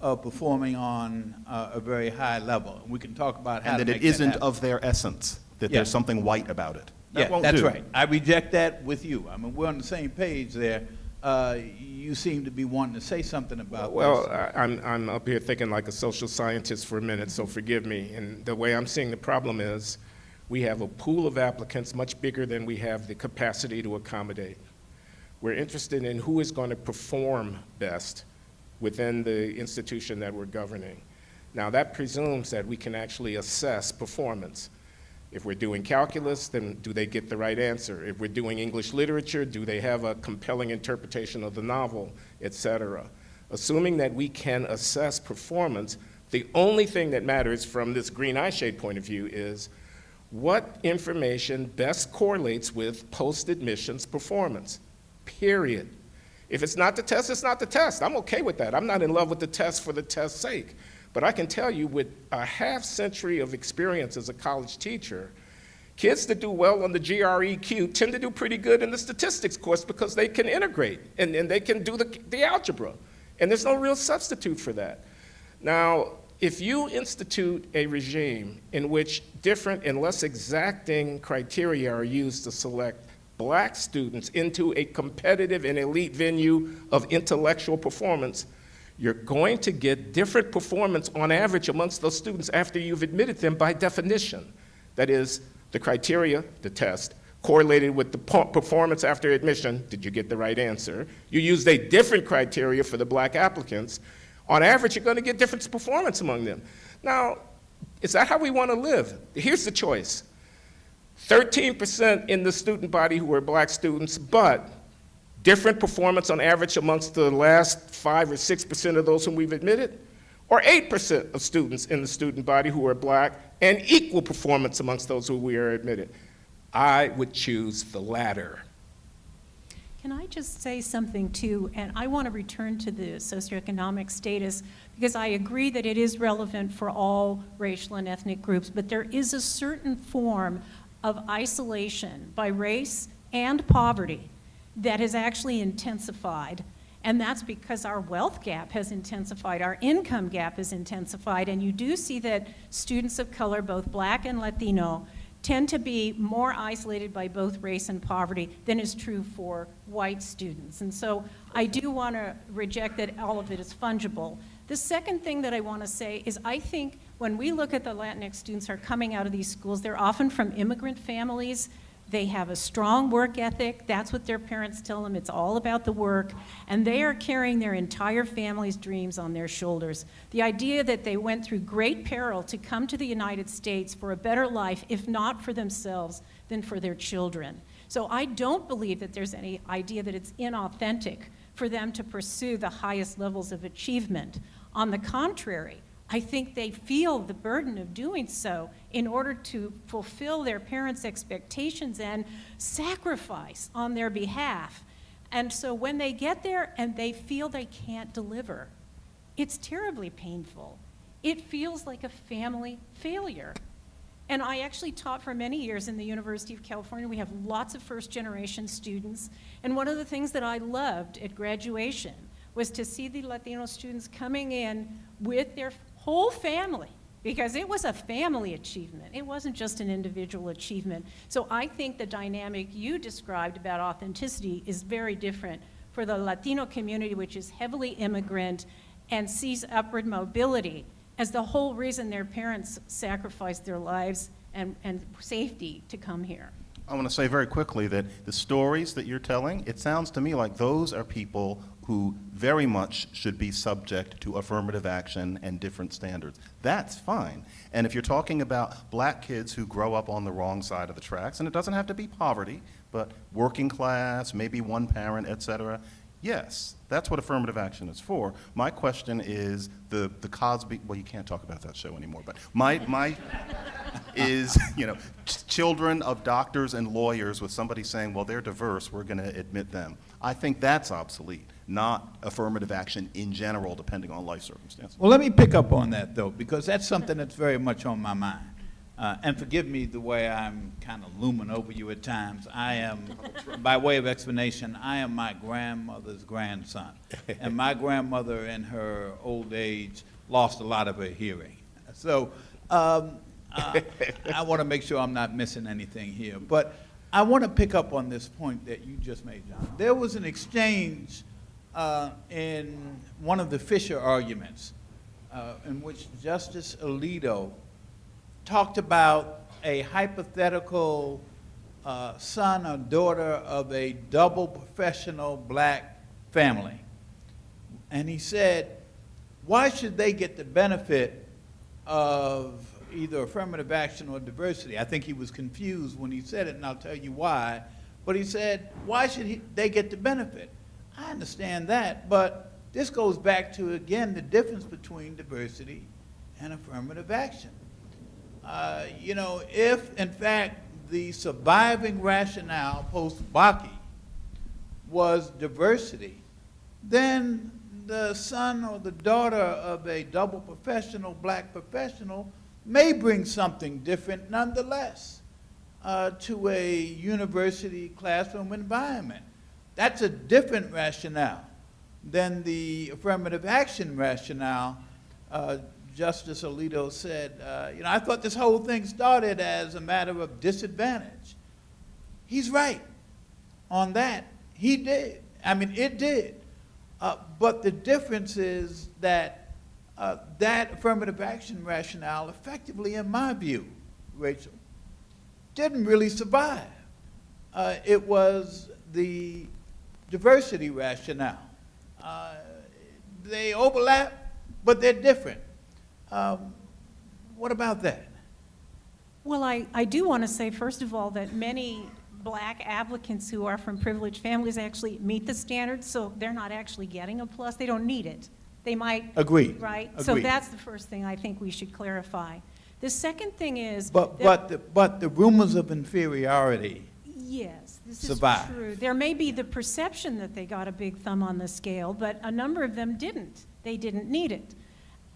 of performing on a very high level. We can talk about how And to that make it isn't happen. of their essence, that Yeah. there's something white about it. That Yeah, won't that's do. right. I reject that with you. I mean, we're on the same page there. You seem to be wanting to say something about Well, this. I'm up here thinking like a social scientist for a minute, so forgive me. And the way I'm seeing the problem is we have a pool of applicants much bigger than we have the capacity to accommodate. We're interested in who is going to perform best within the institution that we're governing. Now, that presumes that we can actually assess performance. If we're doing calculus, then do they get the right answer? If we're doing English literature, do they have a compelling interpretation of the novel, et cetera? Assuming that we can assess performance, the only thing that matters from this green eyeshade point of view is what information best correlates with post-admissions performance, period. If it's not the test, it's not the test. I'm okay with that. I'm not in love with the test for the test's sake. But I can tell you with a half century of experience as a college teacher, kids that do well on the GREQ tend to do pretty good in the statistics course because they can integrate and they can do the algebra. And there's no real substitute for that. Now, if you institute a regime in which different and less exacting criteria are used to select black students into a competitive and elite venue of intellectual performance, you're going to get different performance on average amongst those students after you've admitted them by definition. That is, the criteria, the test, correlated with the performance after admission. Did you get the right answer? You used a different criteria for the black applicants. On average, you're going to get different performance among them. Now, is that how we want to live? Here's the choice. 13% in the student body who are black students, but different performance on average amongst the last 5 or 6% of those whom we've admitted, or 8% of students in the student body who are black and equal performance amongst those who we are admitted. I would choose the latter. Can I just say something too? And I want to return to the socioeconomic status because I agree that it is relevant for all racial and ethnic groups, but there is a certain form of isolation by race and poverty that has actually intensified. And that's because our wealth gap has intensified, our income gap has intensified, and you do see that students of color, both black and Latino, tend to be more isolated by both race and poverty than is true for white students. And so I do want to reject that all of it is fungible. The second thing that I want to say is I think when we look at the Latinx students who are coming out of these schools, they're often from immigrant families. They have a strong work ethic. That's what their parents tell them. It's all about the work. And they are carrying their entire family's dreams on their shoulders. The idea that they went through great peril to come to the United States for a better life, if not for themselves, then for their children. So I don't believe that there's any idea that it's inauthentic for them to pursue the highest levels of achievement. On the contrary, I think they feel the burden of doing so in order to fulfill their parents' expectations and sacrifice on their behalf. And so when they get there and they feel they can't deliver, it's terribly painful. It feels like a family failure. And I actually taught for many years in the University of California. We have lots of first-generation students. And one of the things that I loved at graduation was to see the Latino students coming in with their whole family, because it was a family achievement. It wasn't just an individual achievement. So I think the dynamic you described about authenticity is very different for the Latino community, which is heavily immigrant and sees upward mobility as the whole reason their parents sacrificed their lives and safety to come here. I want to say very quickly that the stories that you're telling, it sounds to me like those are people who very much should be subject to affirmative action and different standards. That's fine. And if you're talking about black kids who grow up on the wrong side of the tracks, and it doesn't have to be poverty, but working class, maybe one parent, et cetera, yes, that's what affirmative action is for. My question is the Cosby, well, you can't talk about that show anymore, but my is, children of doctors and lawyers with somebody saying, well, they're diverse, we're going to admit them. I think that's obsolete, not affirmative action in general, depending on life circumstances. Well, let me pick up on that, though, because that's something that's very much on my mind. And forgive me the way I'm kind of looming over you at times. I am, by way of explanation, I am my grandmother's grandson. And my grandmother, in her old age, lost a lot of her hearing. So I want to make sure I'm not missing anything here. But I want to pick up on this point that you just made, John. There was an exchange in one of the Fisher arguments in which Justice Alito talked about a hypothetical son or daughter of a double professional black family. And he said, why should they get the benefit of either affirmative action or diversity? I think he was confused when he said it, and I'll tell you why. But he said, why should they get the benefit? I understand that, but this goes back to, again, the difference between diversity and affirmative action. You know, if, in fact, the surviving rationale post-Bakke was diversity, then the son or the daughter of a double professional, black professional, may bring something different nonetheless to a university classroom environment. That's a different rationale than the affirmative action rationale. Justice Alito said, you know, I thought this whole thing started as a matter of disadvantage. He's right on that. He did. I mean, it did. But the difference is that that affirmative action rationale effectively, in my view, Rachel, didn't really survive. It was the diversity rationale. They overlap, but they're different. What about that? Well, I do want to say, first of all, that many black applicants who are from privileged families actually meet the standards, so they're not actually getting a plus. They don't need it. They might. Agreed. Right? Agreed. So that's the first thing I think we should clarify. The second thing is. But the rumors of inferiority. Yes, this survive. is true. There may be the perception that they got a big thumb on the scale, but a number of them didn't. They didn't need it.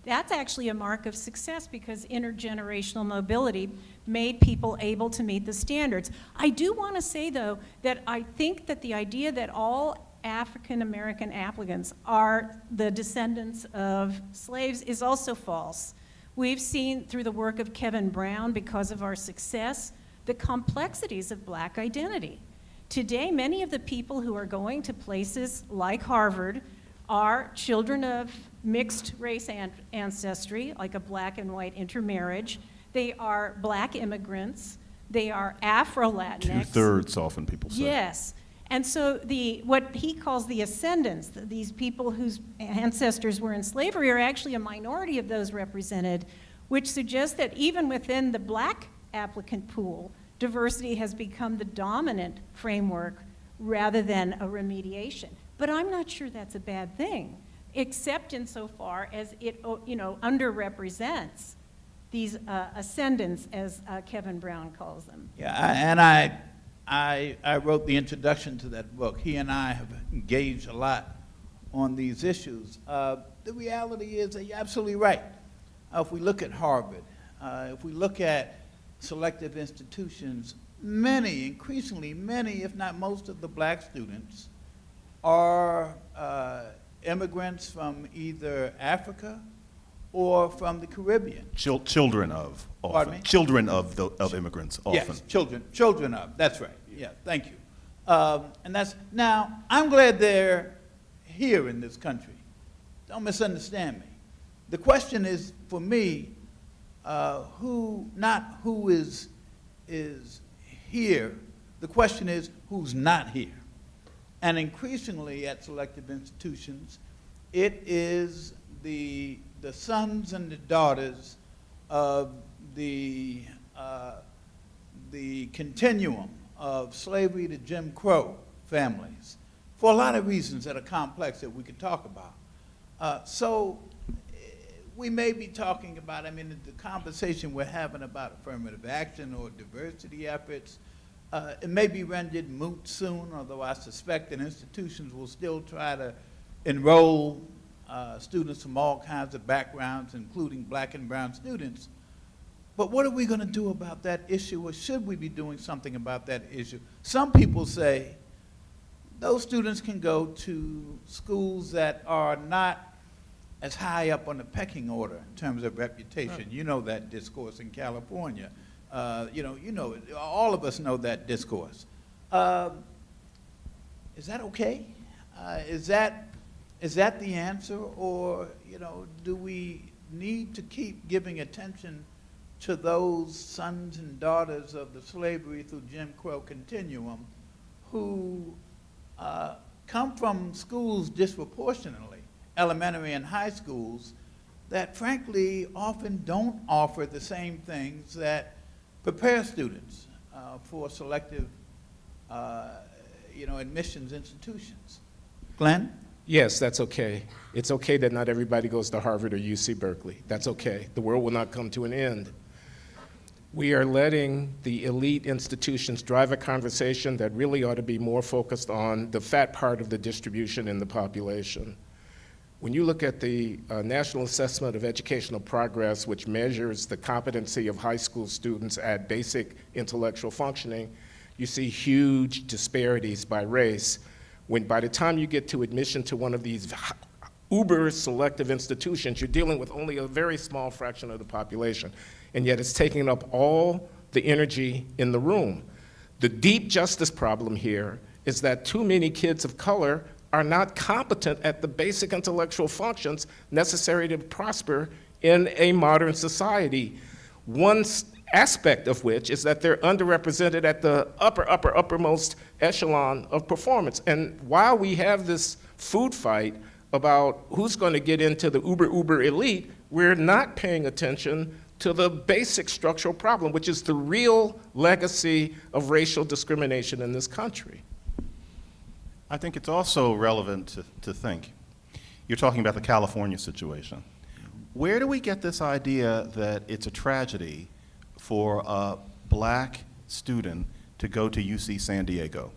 That's actually a mark of success because intergenerational mobility made people able to meet the standards. I do want to say, though, that I think that the idea that all African American applicants are the descendants of slaves is also false. We've seen through the work of Kevin Brown, because of our success, the complexities of black identity. Today, many of the people who are going to places like Harvard are children of mixed race ancestry, like a black and white intermarriage. They are black immigrants. They are Afro-Latinx. 2/3 often people say. Yes. And so what he calls the ascendants, these people whose ancestors were in slavery, are actually a minority of those represented, which suggests that even within the black applicant pool, diversity has become the dominant framework rather than a remediation. But I'm not sure that's a bad thing, except insofar as it, you know, underrepresents these ascendants, as Kevin Brown calls them. Yeah, and I wrote the introduction to that book. He and I have engaged a lot on these issues. The reality is that you're absolutely right. If we look at Harvard, if we look at selective institutions, many, increasingly many, if not most of the black students are immigrants from either Africa or from the Caribbean. Children of, often. Pardon me? Children of immigrants, often. Yes, children of, that's right. Yeah, thank you. And that's, now, I'm glad they're here in this country. Don't misunderstand me. The question is, for me, not who is here. The question is, who's not here? And increasingly at selective institutions, it is the sons and the daughters of the continuum of slavery to Jim Crow families, for a lot of reasons that are complex that we could talk about. So we may be talking about, I mean, the conversation we're having about affirmative action or diversity efforts, it may be rendered moot soon, although I suspect that institutions will still try to enroll students from all kinds of backgrounds, including black and brown students. But what are we going to do about that issue, or should we be doing something about that issue? Some people say those students can go to schools that are not as high up on the pecking order in terms of reputation. Right. You know that discourse in California. You know, all of us know that discourse. Is that okay? Is that the answer, or do we need to keep giving attention to those sons and daughters of the slavery through Jim Crow continuum who come from schools disproportionately, elementary and high schools, that frankly often don't offer the same things that prepare students for selective admissions institutions? Glenn? Yes, that's okay. It's okay that not everybody goes to Harvard or UC Berkeley. That's okay. The world will not come to an end. We are letting the elite institutions drive a conversation that really ought to be more focused on the fat part of the distribution in the population. When you look at the National Assessment of Educational Progress, which measures the competency of high school students at basic intellectual functioning, you see huge disparities by race, when by the time you get to admission to one of these uber selective institutions, you're dealing with only a very small fraction of the population. And yet it's taking up all the energy in the room. The deep justice problem here is that too many kids of color are not competent at the basic intellectual functions necessary to prosper in a modern society. One aspect of which is that they're underrepresented at the uppermost echelon of performance. And while we have this food fight about who's going to get into the uber elite, we're not paying attention to the basic structural problem, which is the real legacy of racial discrimination in this country. I think it's also relevant to think. You're talking about the California situation. Where do we get this idea that it's a tragedy for a black student to go to UC San Diego?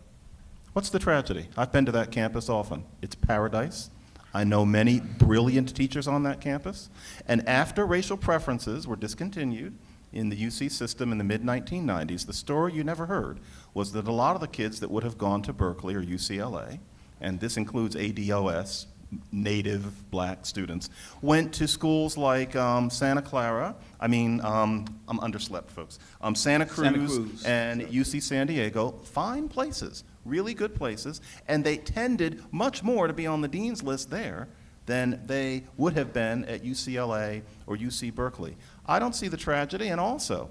What's the tragedy? I've been to that campus often. It's paradise. I know many brilliant teachers on that campus. And after racial preferences were discontinued in the UC system in the mid-1990s, the story you never heard was that a lot of the kids that would have gone to Berkeley or UCLA, and this includes ADOS, native black students, went to schools like Santa Clara, I'm underslept, folks, Santa Cruz and UC San Diego, fine places, really good places, and they tended much more to be on the dean's list there than they would have been at UCLA or UC Berkeley. I don't see the tragedy, and also,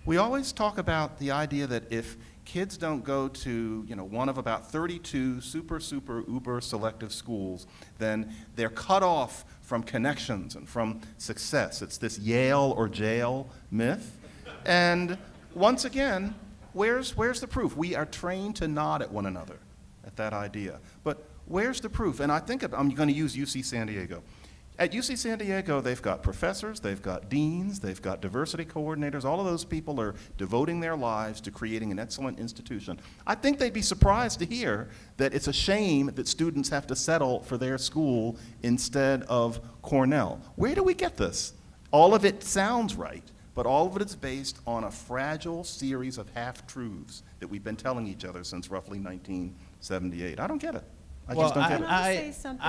we always talk about the idea that if kids don't go to one of about 32 super uber selective schools, then they're cut off from connections and from success. It's this Yale or jail myth. And once again, where's the proof? We are trained to nod at one another at that idea. But where's the proof? And I think I'm going to use UC San Diego. At UC San Diego, they've got professors, they've got deans, they've got diversity coordinators. All of those people are devoting their lives to creating an excellent institution. I think they'd be surprised to hear that it's a shame that students have to settle for their school instead of Cornell. Where do we get this? All of it sounds right, but all of it is based on a fragile series of half-truths that we've been telling each other since roughly 1978. I don't get it. I just don't get it. Can I say something?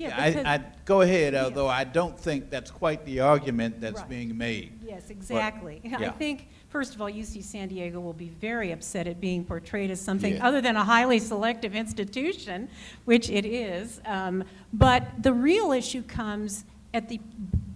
I go ahead, although I don't think that's quite the argument that's Right. being made. Yes, exactly. I yeah. think, first of all, UC San Diego will be very upset at being portrayed as something Yeah. other than a highly selective institution, which it is. But the real issue comes at the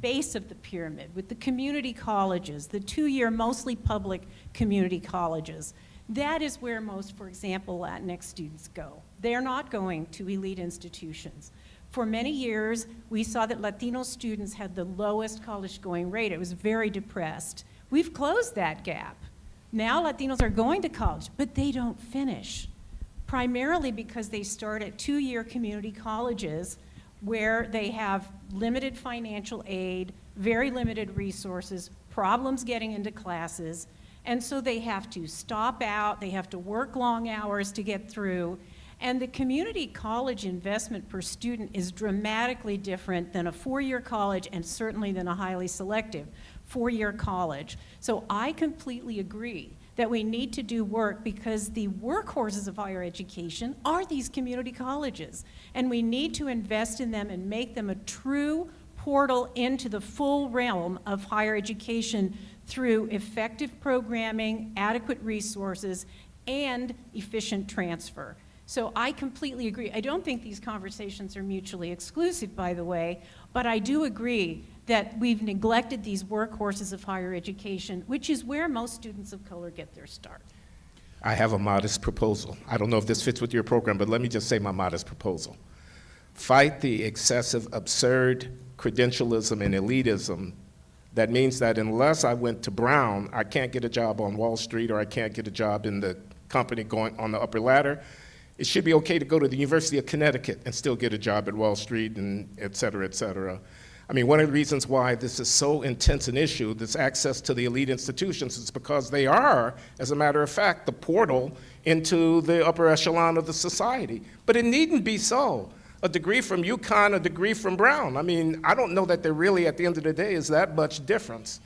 base of the pyramid with the community colleges, the two-year, mostly public community colleges. That is where most, for example, Latinx students go. They're not going to elite institutions. For many years, we saw that Latino students had the lowest college-going rate. It was very depressed. We've closed that gap. Now Latinos are going to college, but they don't finish, primarily because they start at two-year community colleges where they have limited financial aid, very limited resources, problems getting into classes, and so they have to stop out, they have to work long hours to get through, and the community college investment per student is dramatically different than a four-year college and certainly than a highly selective four-year college. So I completely agree that we need to do work because the workhorses of higher education are these community colleges, and we need to invest in them and make them a true portal into the full realm of higher education through effective programming, adequate resources, and efficient transfer. So I completely agree. I don't think these conversations are mutually exclusive, by the way, but I do agree that we've neglected these workhorses of higher education, which is where most students of color get their start. I have a modest proposal. I don't know if this fits with your program, but let me just say my modest proposal. Fight the excessive, absurd credentialism and elitism that means that unless I went to Brown, I can't get a job on Wall Street or I can't get a job in the company going on the upper ladder. It should be okay to go to the University of Connecticut and still get a job at Wall Street and et cetera, et cetera. I mean, one of the reasons why this is so intense an issue, this access to the elite institutions, is because they are, as a matter of fact, the portal into the upper echelon of the society. But it needn't be so. A degree from UConn, a degree from Brown. I mean, I don't know that there really, at the end of the day, is that much difference.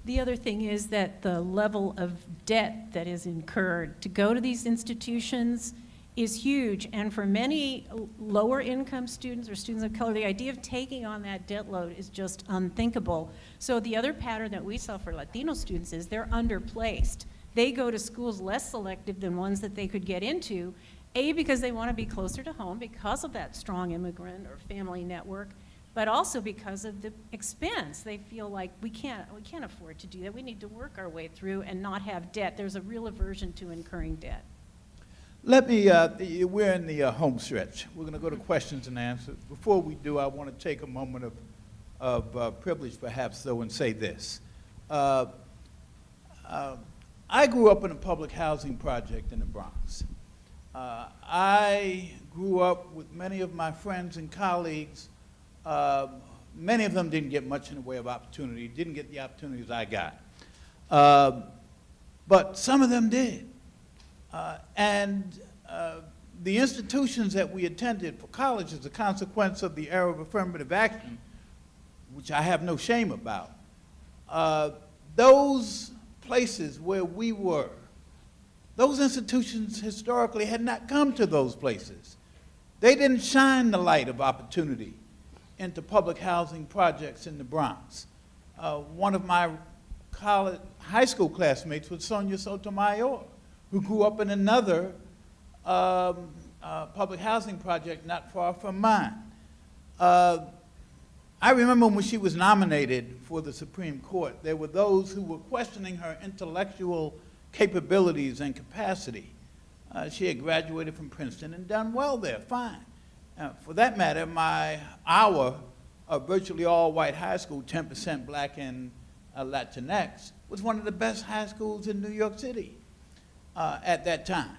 The other thing is that the level of debt that is incurred to go to these institutions is huge, and for many lower income students or students of color, the idea of taking on that debt load is just unthinkable. So the other pattern that we saw for Latino students is they're underplaced. They go to schools less selective than ones that they could get into, A, because they want to be closer to home because of that strong immigrant or family network, but also because of the expense. They feel like we can't afford to do that. We need to work our way through and not have debt. There's a real aversion to incurring debt. Let me, we're in the home stretch. We're going to go to questions and answers. Before we do, I want to take a moment of privilege, perhaps, though, and say this. I grew up in a public housing project in the Bronx. I grew up with many of my friends and colleagues. Many of them didn't get much in the way of opportunity, didn't get the opportunities I got. But some of them did. The institutions that we attended for college as a consequence of the era of affirmative action, which I have no shame about, those places where we were, those institutions historically had not come to those places. They didn't shine the light of opportunity into public housing projects in the Bronx. One of my high school classmates was Sonia Sotomayor, who grew up in another public housing project not far from mine. I remember when she was nominated for the Supreme Court, there were those who were questioning her intellectual capabilities and capacity. She had graduated from Princeton and done well there, fine. For that matter, our virtually all-white high school, 10% black and Latinx, was one of the best high schools in New York City at that time.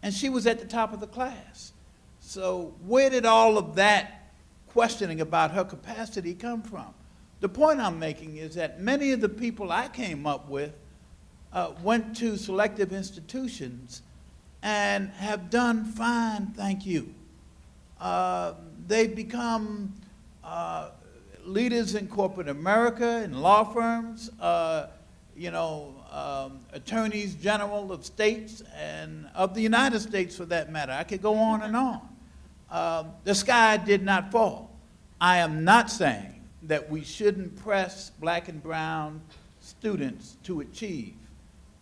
And she was at the top of the class. So where did all of that questioning about her capacity come from? The point I'm making is that many of the people I came up with went to selective institutions and have done fine, thank you. They've become leaders in corporate America, in law firms, attorneys general of states and of the United States for that matter. I could go on and on. The sky did not fall. I am not saying that we shouldn't press black and brown students to achieve,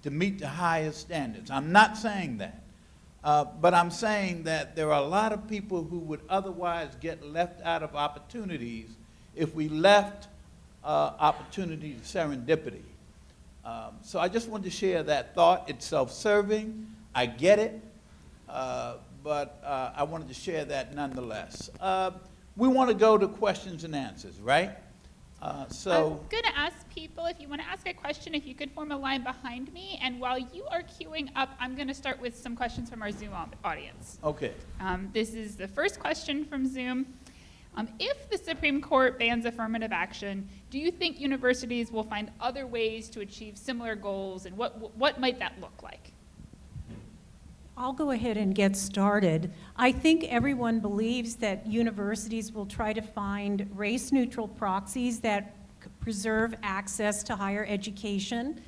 to meet the highest standards. I'm not saying that. But I'm saying that there are a lot of people who would otherwise get left out of opportunities if we left opportunity to serendipity. So I just wanted to share that thought. It's self-serving. I get it. But I wanted to share that nonetheless. We want to go to questions and answers, right? Uh, I'm so, going to ask people, if you want to ask a question, if you could form a line behind me. And while you are queuing up, I'm going to start with some questions from our Zoom audience. okay. This is the first question from Zoom. If the Supreme Court bans affirmative action, do you think universities will find other ways to achieve similar goals, and what might that look like? I'll go ahead and get started. I think everyone believes that universities will try to find race-neutral proxies that preserve access to higher education.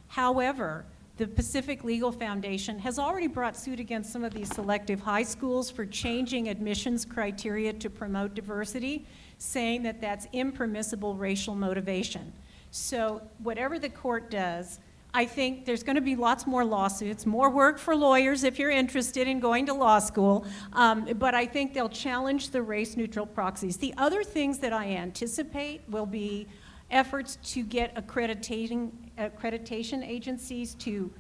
However, the Pacific Legal Foundation has already brought suit against some of these selective high schools for changing admissions criteria to promote diversity, saying that that's impermissible racial motivation. So whatever the court does, I think there's going to be lots more lawsuits, more work for lawyers if you're interested in going to law school, but I think they'll challenge the race-neutral proxies. The other things that I anticipate will be efforts to get accreditation agencies to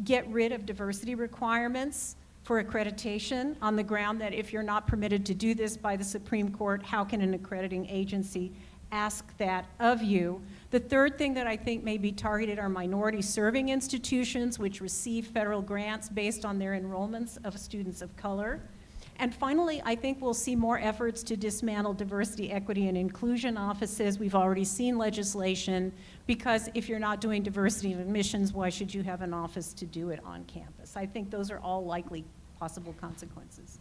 get rid of diversity requirements for accreditation on the ground that if you're not permitted to do this by the Supreme Court, how can an accrediting agency ask that of you? The third thing that I think may be targeted are minority serving institutions which receive federal grants based on their enrollments of students of color. And finally, I think we'll see more efforts to dismantle diversity, equity, and inclusion offices. We've already seen legislation, because if you're not doing diversity of admissions, why should you have an office to do it on campus? I think those are all likely possible consequences.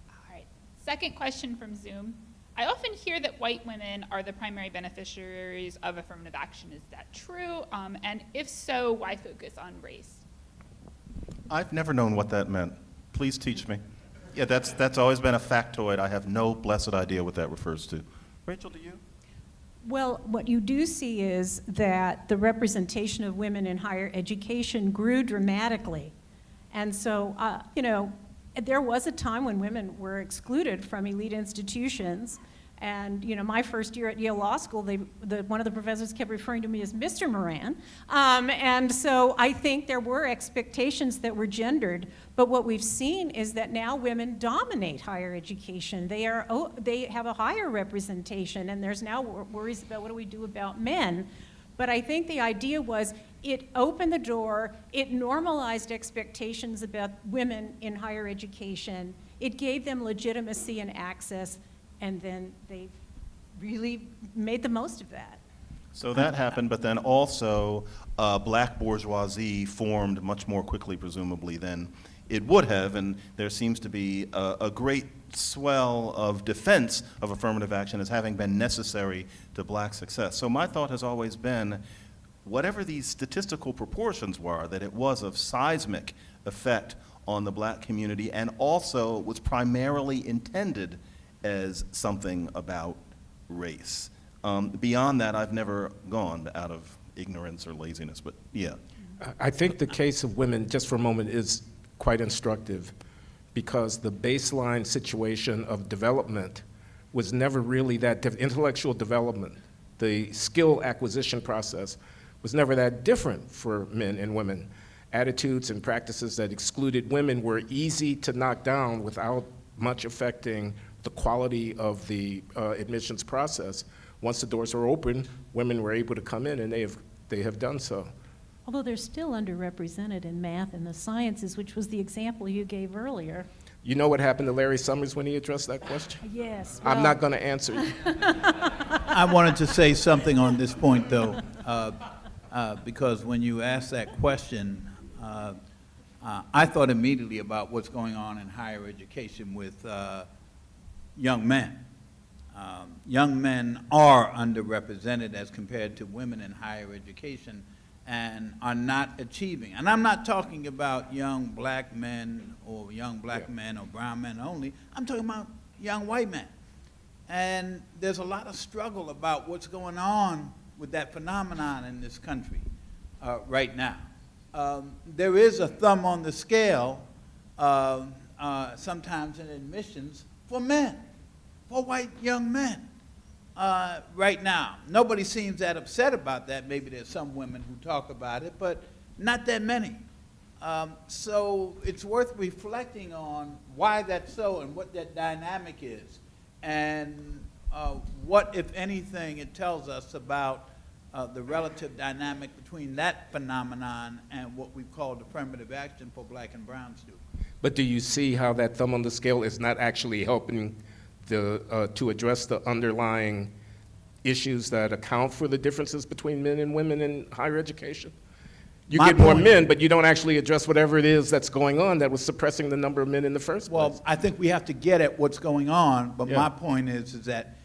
All right. Second question from Zoom. I often hear that white women are the primary beneficiaries of affirmative action. Is that true? And if so, why focus on race? I've never known what that meant. Please teach me. Yeah, that's always been a factoid. I have no blessed idea what that refers to. Rachel, do you? Well, what you do see is that the representation of women in higher education grew dramatically. And so, there was a time when women were excluded from elite institutions. And, my first year at Yale Law School, one of the professors kept referring to me as Mr. Moran. And so I think there were expectations that were gendered. But what we've seen is that now women dominate higher education. They have a higher representation, and there's now worries about what do we do about men. But I think the idea was it opened the door, it normalized expectations about women in higher education, it gave them legitimacy and access, and then they really made the most of that. So that happened, but then also black bourgeoisie formed much more quickly, presumably, than it would have, and there seems to be a great swell of defense of affirmative action as having been necessary to black success. So my thought has always been, whatever these statistical proportions were, that it was of seismic effect on the black community, and also was primarily intended as something about race. Beyond that, I've never gone out of ignorance or laziness, but yeah. I think the case of women, just for a moment, is quite instructive, because the baseline situation of development was never really that intellectual development. The skill acquisition process was never that different for men and women. Attitudes and practices that excluded women were easy to knock down without much affecting the quality of the admissions process. Once the doors were open, women were able to come in, and they have done so. Although they're still underrepresented in math and the sciences, which was the example you gave earlier. You know what happened to Larry Summers when he addressed that question? Yes. I'm not going to answer you. I wanted to say something on this point, though, because when you asked that question, I thought immediately about what's going on in higher education with young men. Young men are underrepresented as compared to women in higher education, and are not achieving. And I'm not talking about young black men or young black men or brown men only. I'm talking about young white men. And there's a lot of struggle about what's going on with that phenomenon in this country right now. There is a thumb on the scale sometimes in admissions for men, for white young men. Right now. Nobody seems that upset about that. Maybe there's some women who talk about it, but not that many. So it's worth reflecting on why that's so and what that dynamic is. And what, if anything, it tells us about the relative dynamic between that phenomenon and what we've called affirmative action for black and brown students. But do you see how that thumb on the scale is not actually helping to address the underlying issues that account for the differences between men and women in higher education? You My get more point- men, but you don't actually address whatever it is that's going on that was suppressing the number of men in the first place. Well, I think we have to get at what's going on, but Yeah. my point is that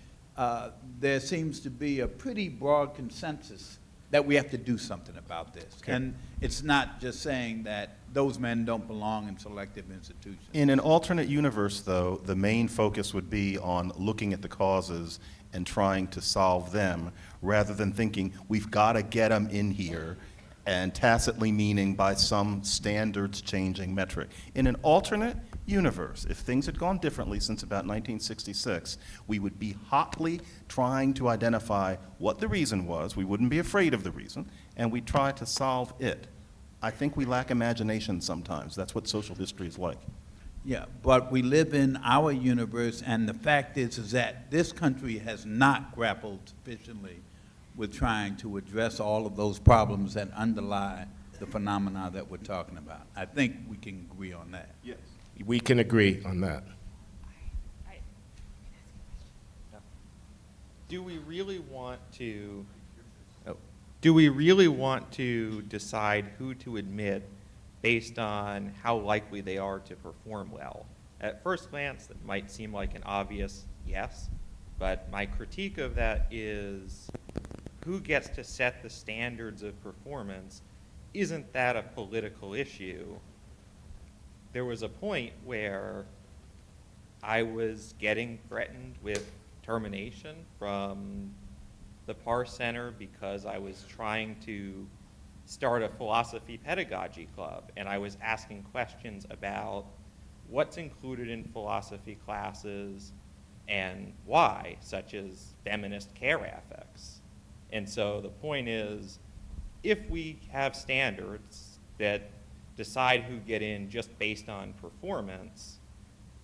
there seems to be a pretty broad consensus that we have to do something about this. Okay. And it's not just saying that those men don't belong in selective institutions. In an alternate universe, though, the main focus would be on looking at the causes and trying to solve them, rather than thinking, we've got to get them in here, and tacitly meaning by some standards-changing metric. In an alternate universe, if things had gone differently since about 1966, we would be hotly trying to identify what the reason was. We wouldn't be afraid of the reason, and we'd try to solve it. I think we lack imagination sometimes. That's what social history is like. Yeah, but we live in our universe, and the fact is that this country has not grappled sufficiently with trying to address all of those problems that underlie the phenomena that we're talking about. I think we can agree on that. Yes. We can agree on that. Do we really want to, do we really want to decide who to admit based on how likely they are to perform well? At first glance, that might seem like an obvious yes, but my critique of that is who gets to set the standards of performance? Isn't that a political issue? There was a point where I was getting threatened with termination from the Parr Center because I was trying to start a philosophy pedagogy club, and I was asking questions about what's included in philosophy classes and why, such as feminist care ethics. And so the point is, if we have standards that decide who get in just based on performance,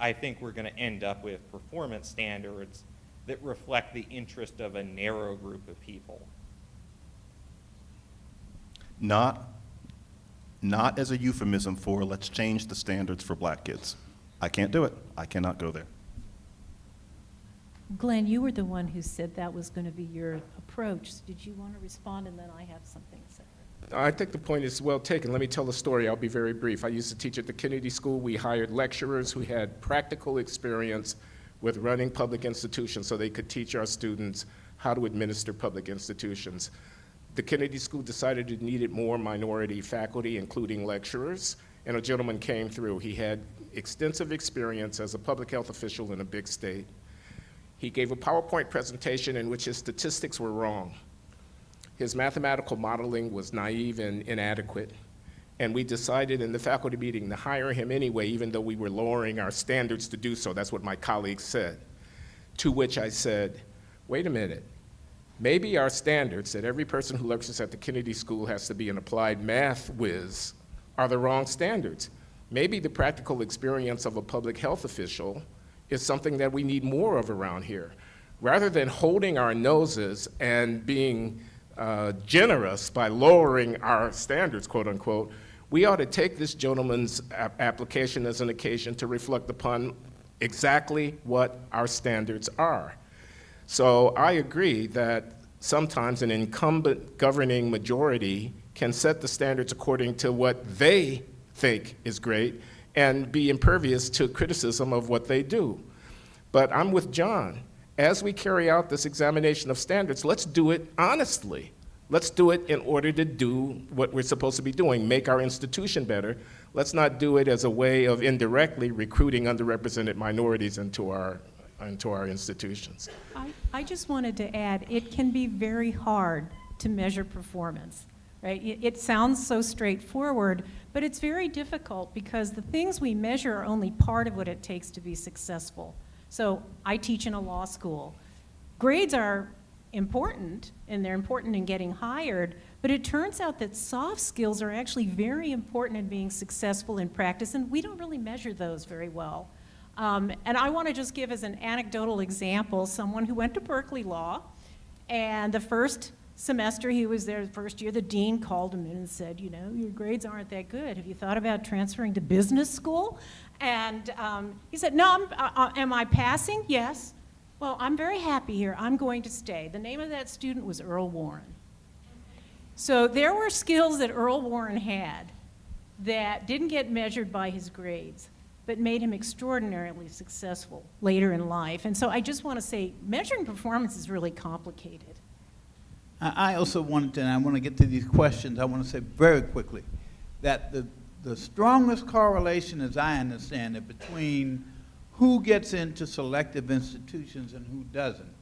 I think we're going to end up with performance standards that reflect the interest of a narrow group of people. Not as a euphemism for let's change the standards for black kids. I can't do it. I cannot go there. Glenn, you were the one who said that was going to be your approach. Did you want to respond? And then I have something separate. I think the point is well taken. Let me tell a story. I'll be very brief. I used to teach at the Kennedy School. We hired lecturers who had practical experience with running public institutions so they could teach our students how to administer public institutions. The Kennedy School decided it needed more minority faculty, including lecturers, and a gentleman came through. He had extensive experience as a public health official in a big state. He gave a PowerPoint presentation in which his statistics were wrong. His mathematical modeling was naive and inadequate. And we decided in the faculty meeting to hire him anyway, even though we were lowering our standards to do so. That's what my colleagues said. To which I said, wait a minute. Maybe our standards that every person who lectures at the Kennedy School has to be an applied math whiz are the wrong standards. Maybe the practical experience of a public health official is something that we need more of around here. Rather than holding our noses and being generous by lowering our standards, quote unquote, we ought to take this gentleman's application as an occasion to reflect upon exactly what our standards are. So I agree that sometimes an incumbent governing majority can set the standards according to what they think is great and be impervious to criticism of what they do. But I'm with John. As we carry out this examination of standards, let's do it honestly. Let's do it in order to do what we're supposed to be doing, make our institution better. Let's not do it as a way of indirectly recruiting underrepresented minorities into our institutions. I just wanted to add, it can be very hard to measure performance, right? It sounds so straightforward, but it's very difficult because the things we measure are only part of what it takes to be successful. So I teach in a law school. Grades are important, and they're important in getting hired, but it turns out that soft skills are actually very important in being successful in practice, and we don't really measure those very well. And I want to just give as an anecdotal example someone who went to Berkeley Law, and the first semester he was there, the first year, the dean called him in and said, you know, your grades aren't that good. Have you thought about transferring to business school? And he said, no, am I passing? Yes. Well, I'm very happy here. I'm going to stay. The name of that student was Earl Warren. So there were skills that Earl Warren had that didn't get measured by his grades, but made him extraordinarily successful later in life. And so I just want to say, measuring performance is really complicated. I also wanted to, and I want to get to these questions, I want to say very quickly that the strongest correlation, as I understand it, between who gets into selective institutions and who doesn't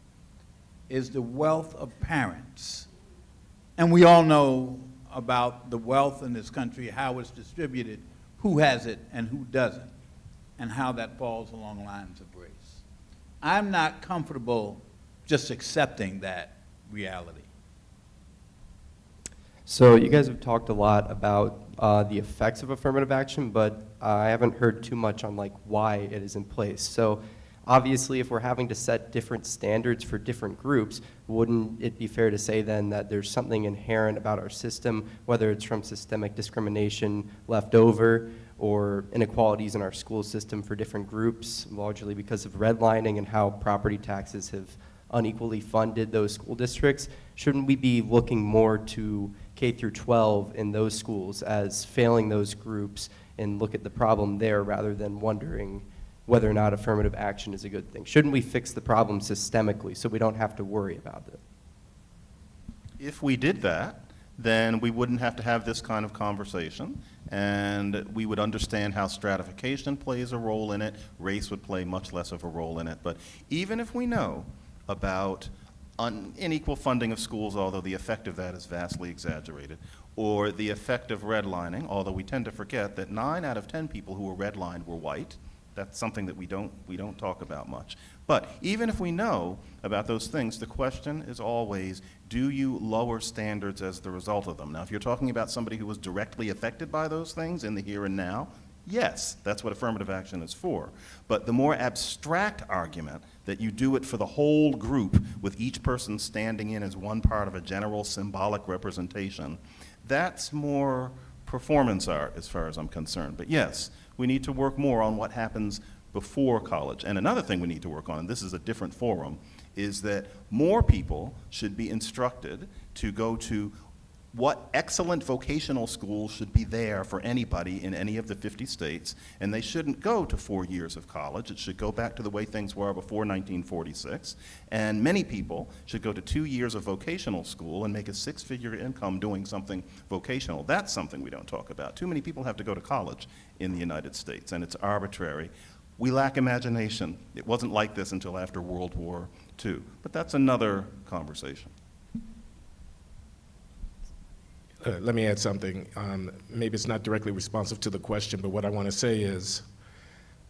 is the wealth of parents. And we all know about the wealth in this country, how it's distributed, who has it and who doesn't, and how that falls along lines of race. I'm not comfortable just accepting that reality. So you guys have talked a lot about the effects of affirmative action, but I haven't heard too much on like why it is in place. So obviously, if we're having to set different standards for different groups, wouldn't it be fair to say then that there's something inherent about our system, whether it's from systemic discrimination left over or inequalities in our school system for different groups, largely because of redlining and how property taxes have unequally funded those school districts? Shouldn't we be looking more to K through 12 in those schools as failing those groups and look at the problem there rather than wondering whether or not affirmative action is a good thing? Shouldn't we fix the problem systemically so we don't have to worry about it? If we did that, then we wouldn't have to have this kind of conversation, and we would understand how stratification plays a role in it. Race would play much less of a role in it. But even if we know about unequal funding of schools, although the effect of that is vastly exaggerated, or the effect of redlining, although we tend to forget that 9 out of 10 people who were redlined were white. That's something that we don't talk about much. But even if we know about those things, the question is always, do you lower standards as the result of them? Now, if you're talking about somebody who was directly affected by those things in the here and now, yes, that's what affirmative action is for. But the more abstract argument that you do it for the whole group with each person standing in as one part of a general symbolic representation, that's more performance art as far as I'm concerned. But yes, we need to work more on what happens before college. And another thing we need to work on, and this is a different forum, is that more people should be instructed to go to what excellent vocational schools should be there for anybody in any of the 50 states, and they shouldn't go to 4 years of college. It should go back to the way things were before 1946, and many people should go to 2 years of vocational school and make a 6-figure income doing something vocational. That's something we don't talk about. Too many people have to go to college in the United States, and it's arbitrary. We lack imagination. It wasn't like this until after World War II, but that's another conversation. Let me add something. Maybe it's not directly responsive to the question, but what I want to say is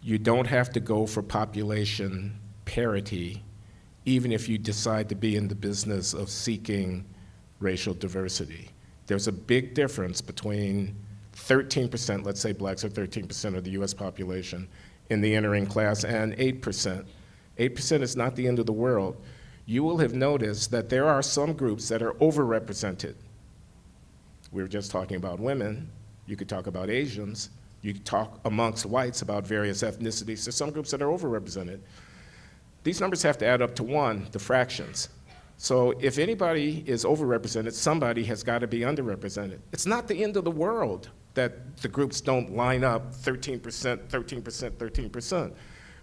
you don't have to go for population parity even if you decide to be in the business of seeking racial diversity. There's a big difference between 13%, let's say blacks are 13% of the US population in the entering class, and 8%. 8% is not the end of the world. You will have noticed that there are some groups that are overrepresented. We were just talking about women. You could talk about Asians. You could talk amongst whites about various ethnicities. There's some groups that are overrepresented. These numbers have to add up to 1, the fractions. So if anybody is overrepresented, somebody has got to be underrepresented. It's not the end of the world that the groups don't line up 13%, 13%, 13%.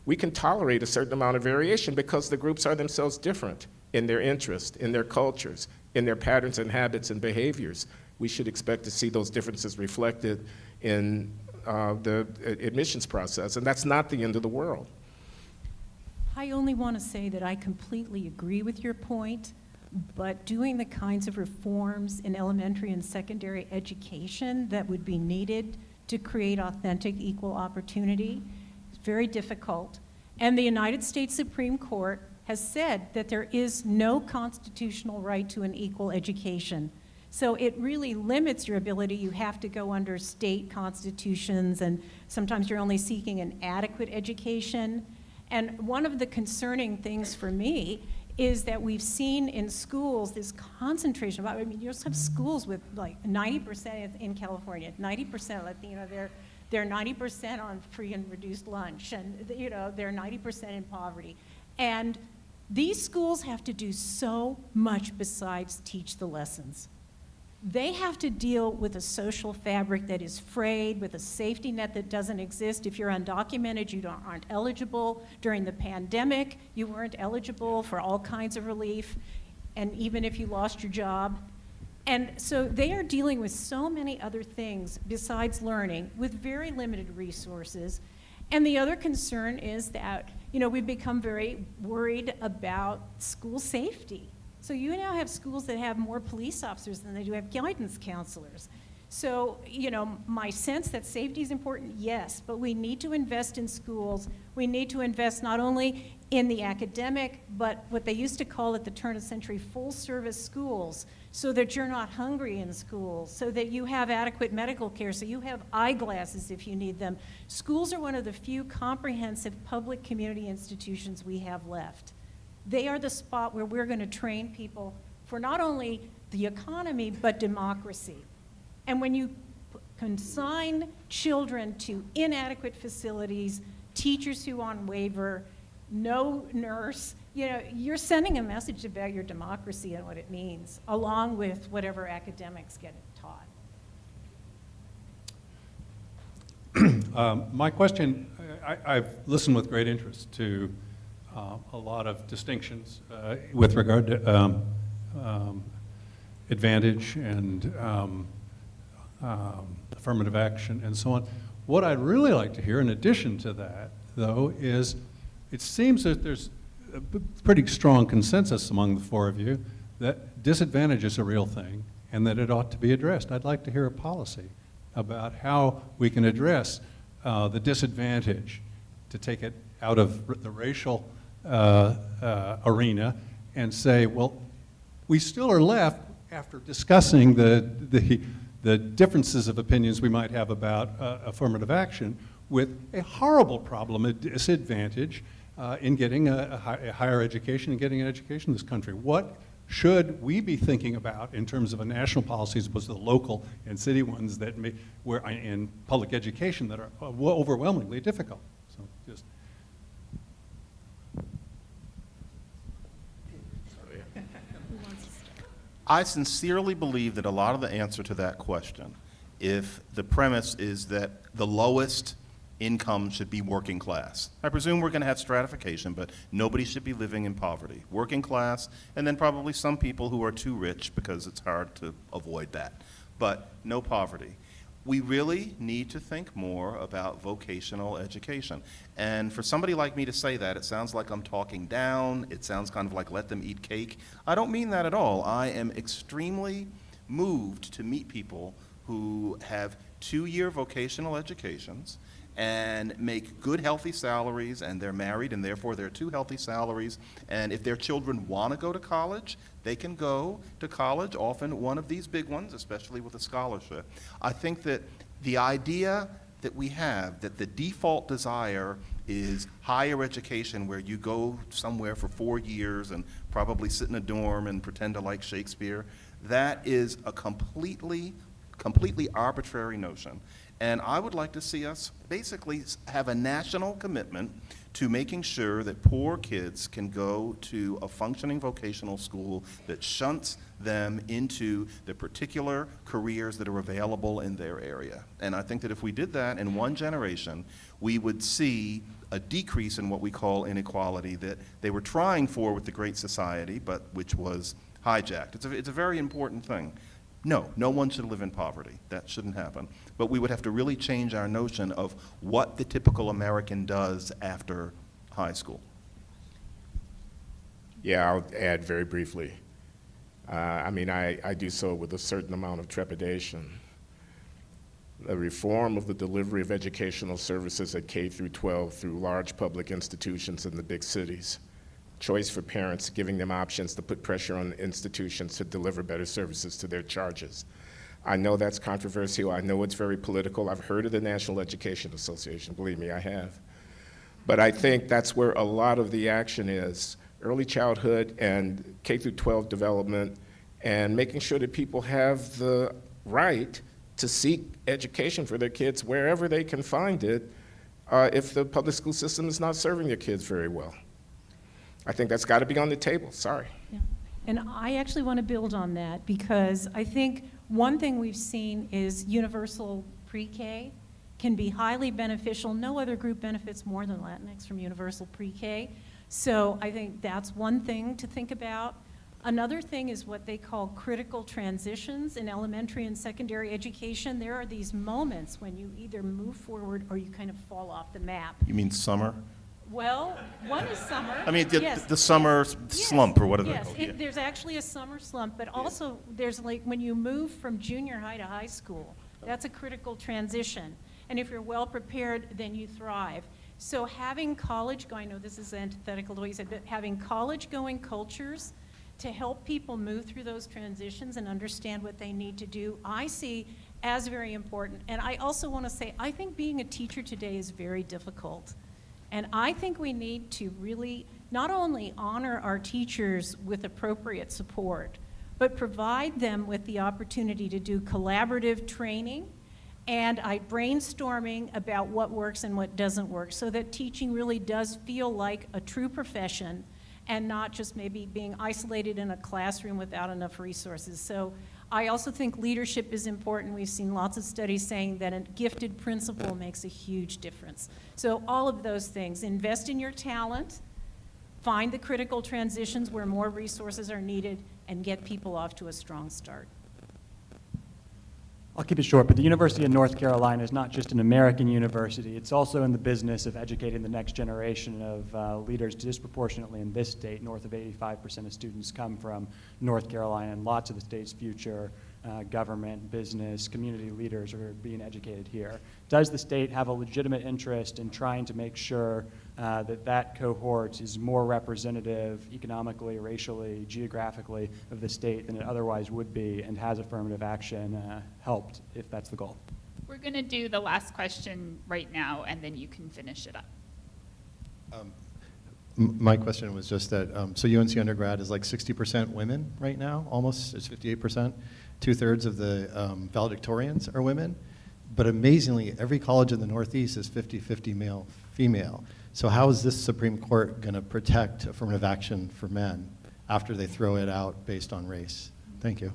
We can tolerate a certain amount of variation because the groups are themselves different in their interests, in their cultures, in their patterns and habits and behaviors. We should expect to see those differences reflected in the admissions process, and that's not the end of the world. I only want to say that I completely agree with your point, but doing the kinds of reforms in elementary and secondary education that would be needed to create authentic equal opportunity is very difficult. And the United States Supreme Court has said that there is no constitutional right to an equal education. So it really limits your ability. You have to go under state constitutions, and sometimes you're only seeking an adequate education. And one of the concerning things for me is that we've seen in schools this concentration. I mean, you just have schools with like 90% in California, 90% Latino, they're 90% on free and reduced lunch, and you know, they're 90% in poverty. And these schools have to do so much besides teach the lessons. They have to deal with a social fabric that is frayed, with a safety net that doesn't exist. If you're undocumented, you aren't eligible. During the pandemic, you weren't eligible for all kinds of relief, and even if you lost your job. And so they are dealing with so many other things besides learning with very limited resources. And the other concern is that, you know, we've become very worried about school safety. So you now have schools that have more police officers than they do have guidance counselors. So, you know, my sense that safety is important, yes, but we need to invest in schools. We need to invest not only in the academic, but what they used to call at the turn of the century full-service schools, so that you're not hungry in schools, so that you have adequate medical care, so you have eyeglasses if you need them. Schools are one of the few comprehensive public community institutions we have left. They are the spot where we're going to train people for not only the economy, but democracy. And when you consign children to inadequate facilities, teachers who on waiver, no nurse, you know, you're sending a message about your democracy and what it means, along with whatever academics get taught. My question, I've listened with great interest to a lot of distinctions with regard to advantage and affirmative action and so on. What I'd really like to hear in addition to that, though, is it seems that there's a pretty strong consensus among the four of you that disadvantage is a real thing and that it ought to be addressed. I'd like to hear a policy about how we can address the disadvantage, to take it out of the racial arena and say, well, we still are left, after discussing the differences of opinions we might have about affirmative action, with a horrible problem, a disadvantage in getting a higher education and getting an education in this country. What should we be thinking about in terms of a national policy as opposed to the local and city ones that were in public education that are overwhelmingly difficult? So just. I sincerely believe that a lot of the answer to that question, if the premise is that the lowest income should be working class. I presume we're going to have stratification, but nobody should be living in poverty. Working class, and then probably some people who are too rich because it's hard to avoid that, but no poverty. We really need to think more about vocational education. And for somebody like me to say that, it sounds like I'm talking down. It sounds kind of like let them eat cake. I don't mean that at all. I am extremely moved to meet people who have 2-year vocational educations and make good, healthy salaries, and they're married, and therefore they're 2 healthy salaries. And if their children want to go to college, they can go to college, often one of these big ones, especially with a scholarship. I think that the idea that we have, that the default desire is higher education where you go somewhere for 4 years and probably sit in a dorm and pretend to like Shakespeare, that is a completely arbitrary notion. And I would like to see us basically have a national commitment to making sure that poor kids can go to a functioning vocational school that shunts them into the particular careers that are available in their area. And I think that if we did that in one generation, we would see a decrease in what we call inequality that they were trying for with the Great Society, but which was hijacked. It's a very important thing. No one should live in poverty. That shouldn't happen. But we would have to really change our notion of what the typical American does after high school. Yeah, I'll add very briefly. I do so with a certain amount of trepidation. The reform of the delivery of educational services at K through 12 through large public institutions in the big cities, choice for parents, giving them options to put pressure on institutions to deliver better services to their charges. I know that's controversial. I know it's very political. I've heard of the National Education Association. Believe me, I have. But I think that's where a lot of the action is, early childhood and K through 12 development, and making sure that people have the right to seek education for their kids wherever they can find it if the public school system is not serving their kids very well. I think that's got to be on the table. Sorry. Yeah. And I actually want to build on that because I think one thing we've seen is universal pre-K can be highly beneficial. No other group benefits more than Latinx from universal pre-K. So I think that's one thing to think about. Another thing is what they call critical transitions in elementary and secondary education. There are these moments when you either move forward or you kind of fall off the map. You mean summer? Well, one is summer. I mean, Yes. the summer slump, or what are they Yes, called? Yeah. there's actually a summer slump, but also there's like when you move from junior high to high school, that's a critical transition. And if you're well prepared, then you thrive. So having college going, I know this is antithetical to what you said, but having college going cultures to help people move through those transitions and understand what they need to do, I see as very important. And I also want to say, I think being a teacher today is very difficult. And I think we need to really not only honor our teachers with appropriate support, but provide them with the opportunity to do collaborative training and brainstorming about what works and what doesn't work so that teaching really does feel like a true profession and not just maybe being isolated in a classroom without enough resources. So I also think leadership is important. We've seen lots of studies saying that a gifted principal makes a huge difference. So all of those things, invest in your talent, find the critical transitions where more resources are needed, and get people off to a strong start. I'll keep it short, but the University of North Carolina is not just an American university. It's also in the business of educating the next generation of leaders disproportionately in this state. North of 85% of students come from North Carolina, and lots of the state's future government, business, community leaders are being educated here. Does the state have a legitimate interest in trying to make sure that cohort is more representative economically, racially, geographically of the state than it otherwise would be, and has affirmative action helped if that's the goal? We're going to do the last question right now, and then you can finish it up. My question was just that, so UNC undergrad is like 60% women right now, almost, it's 58%. 2/3 of the valedictorians are women. But amazingly, every college in the Northeast is 50-50 male-female. So how is this Supreme Court going to protect affirmative action for men after they throw it out based on race? Thank you.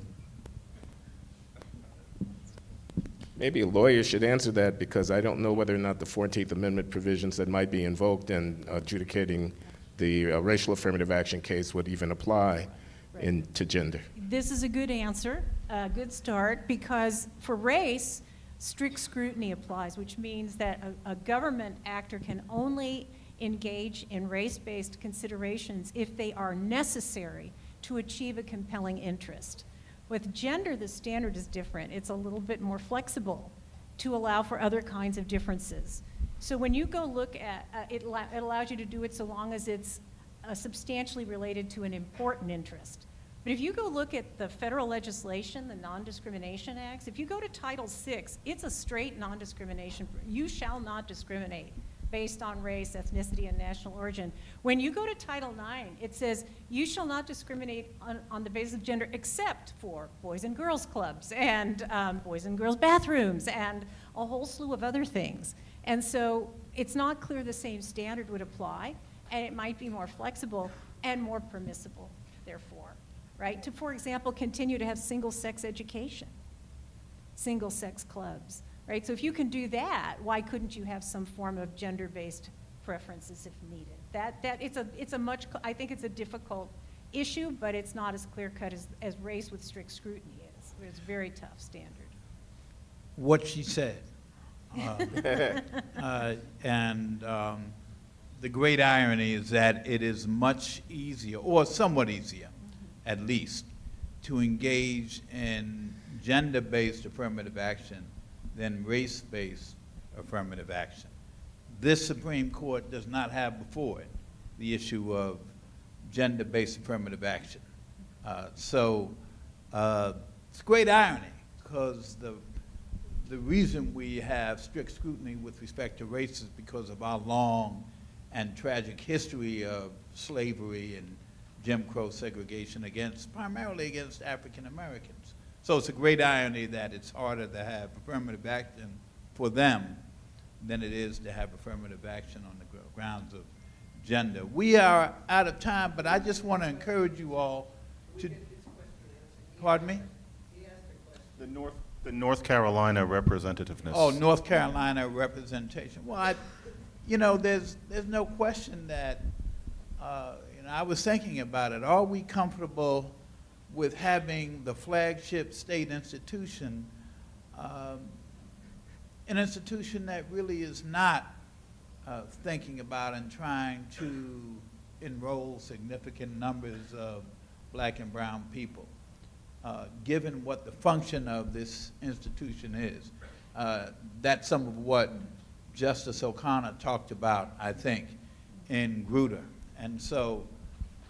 Maybe a lawyer should answer that, because I don't know whether or not the 14th Amendment provisions that might be invoked in adjudicating the racial affirmative action case would even apply to gender. This is a good answer, a good start, because for race, strict scrutiny applies, which means that a government actor can only engage in race-based considerations if they are necessary to achieve a compelling interest. With gender, the standard is different. It's a little bit more flexible to allow for other kinds of differences. So when you go look at it, it allows you to do it so long as it's substantially related to an important interest. But if you go look at the federal legislation, the Non-Discrimination Acts, if you go to Title VI, it's a straight non-discrimination. You shall not discriminate based on race, ethnicity, and national origin. When you go to Title IX, it says you shall not discriminate on the basis of gender except for boys and girls clubs and boys and girls bathrooms and a whole slew of other things. And so it's not clear the same standard would apply, and it might be more flexible and more permissible, therefore, right? To, for example, continue to have single-sex education, single-sex clubs, right? So if you can do that, why couldn't you have some form of gender-based preferences if needed? I think it's a difficult issue, but it's not as clear-cut as race with strict scrutiny is. It's a very tough standard. What she said. The great irony is that it is much easier, or somewhat easier, at least, to engage in gender-based affirmative action than race-based affirmative action. This Supreme Court does not have before it the issue of gender-based affirmative action. It's great irony, because the reason we have strict scrutiny with respect to race is because of our long and tragic history of slavery and Jim Crow segregation primarily against African Americans. So it's a great irony that it's harder to have affirmative action for them than it is to have affirmative action on the grounds of gender. We are out of time, but I just want to encourage you all to, pardon me? The North Carolina representativeness. Oh, North Carolina representation. Well, there's no question that, I was thinking about it. Are we comfortable with having the flagship state institution, an institution that really is not thinking about and trying to enroll significant numbers of black and brown people, given what the function of this institution is? That's some of what Justice O'Connor talked about, I think, in Grutter. And so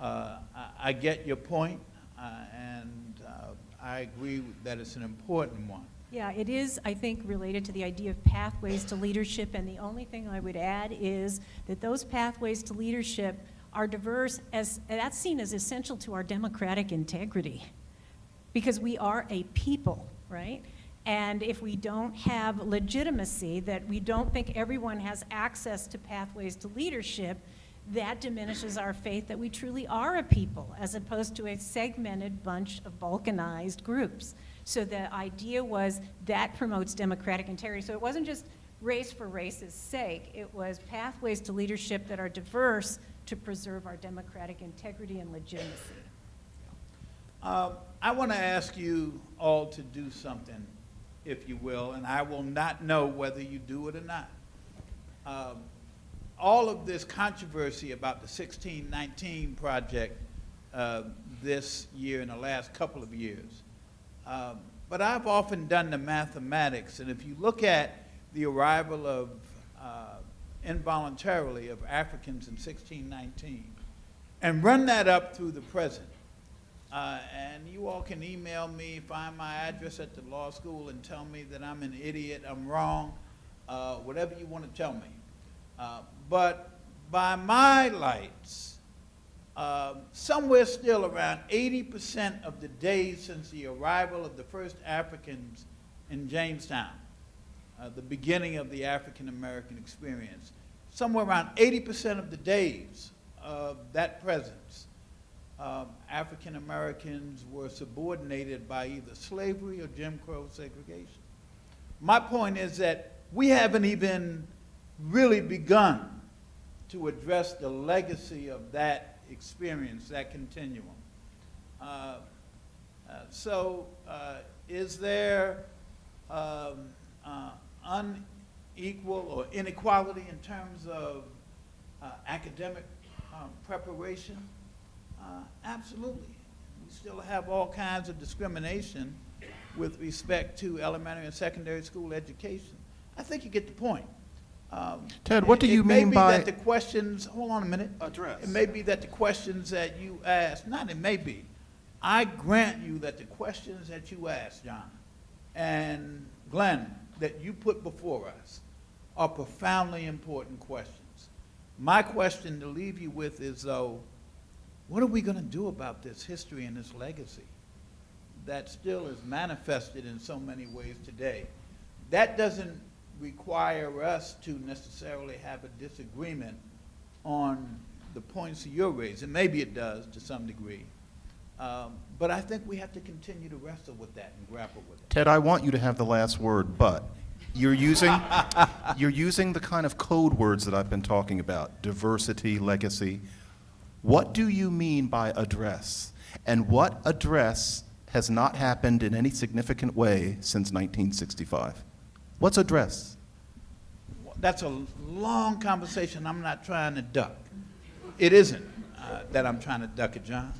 I get your point, and I agree that it's an important one. Yeah, it is, I think, related to the idea of pathways to leadership, and the only thing I would add is that those pathways to leadership are diverse, as that's seen as essential to our democratic integrity, because we are a people, right? And if we don't have legitimacy, that we don't think everyone has access to pathways to leadership, that diminishes our faith that we truly are a people, as opposed to a segmented bunch of balkanized groups. So the idea was that promotes democratic integrity. So it wasn't just race for race's sake. It was pathways to leadership that are diverse to preserve our democratic integrity and legitimacy. I want to ask you all to do something, if you will, and I will not know whether you do it or not. All of this controversy about the 1619 project this year and the last couple of years, but I've often done the mathematics, and if you look at the arrival of involuntarily of Africans in 1619 and run that up through the present, and you all can email me, find my address at the law school and tell me that I'm an idiot, I'm wrong, whatever you want to tell me. But by my lights, somewhere still around 80% of the days since the arrival of the first Africans in Jamestown, the beginning of the African American experience, somewhere around 80% of the days of that presence, African Americans were subordinated by either slavery or Jim Crow segregation. My point is that we haven't even really begun to address the legacy of that experience, that continuum. Is there unequal or inequality in terms of academic preparation? Absolutely. We still have all kinds of discrimination with respect to elementary and secondary school education. I think you get the point. Ted, what do you mean by... It may be that the questions, hold on a minute. Address. It may be that the questions that you asked, not it may be, I grant you that the questions that you asked, John, and Glenn, that you put before us are profoundly important questions. My question to leave you with is, though, what are we going to do about this history and this legacy that still is manifested in so many ways today? That doesn't require us to necessarily have a disagreement on the points that you're raising. Maybe it does to some degree. But I think we have to continue to wrestle with that and grapple with it. Ted, I want you to have the last word, but you're using the kind of code words that I've been talking about, diversity, legacy. What do you mean by address? And what address has not happened in any significant way since 1965? What's address? That's a long conversation I'm not trying to duck. It isn't that I'm trying to duck it, John.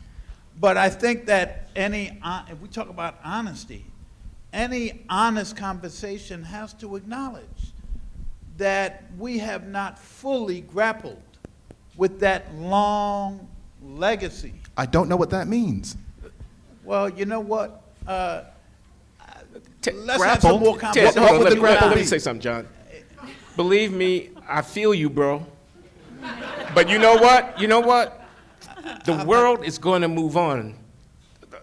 But I think that if we talk about honesty, any honest conversation has to acknowledge that we have not fully grappled with that long legacy. I don't know what that means. Well, you know what? Ted, Let's have some more Ted, conversation. hold on, What would the let grapple me be? say something, John. Believe me, I feel you, bro. But you know what? You know what? The world is going to move on.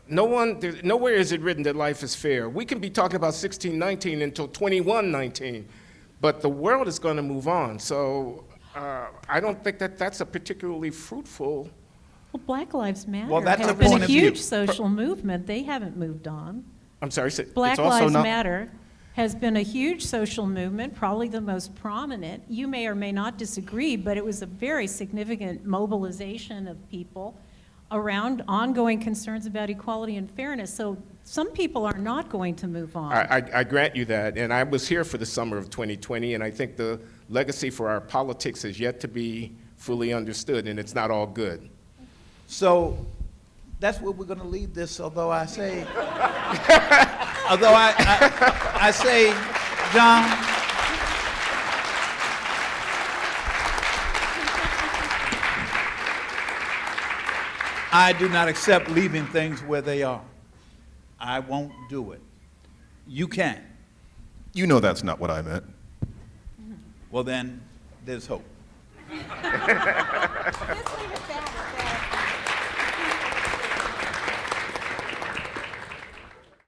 Nowhere is it written that life is fair. We can be talking about 1619 until 2119, but the world is going to move on. So I don't think that that's a particularly fruitful. Well, Black Lives Matter Well, that's has a been point a of view. huge social movement. They haven't moved on. I'm sorry. Black also Lives not- Matter has been a huge social movement, probably the most prominent. You may or may not disagree, but it was a very significant mobilization of people around ongoing concerns about equality and fairness. So some people are not going to move on. I grant you that, and I was here for the summer of 2020, and I think the legacy for our politics has yet to be fully understood, and it's not all good. So that's where we're going to leave this, although I say, I say, John, I do not accept leaving things where they are. I won't do it. You can. You know that's not what I meant. Well, then, there's hope. Let's leave it that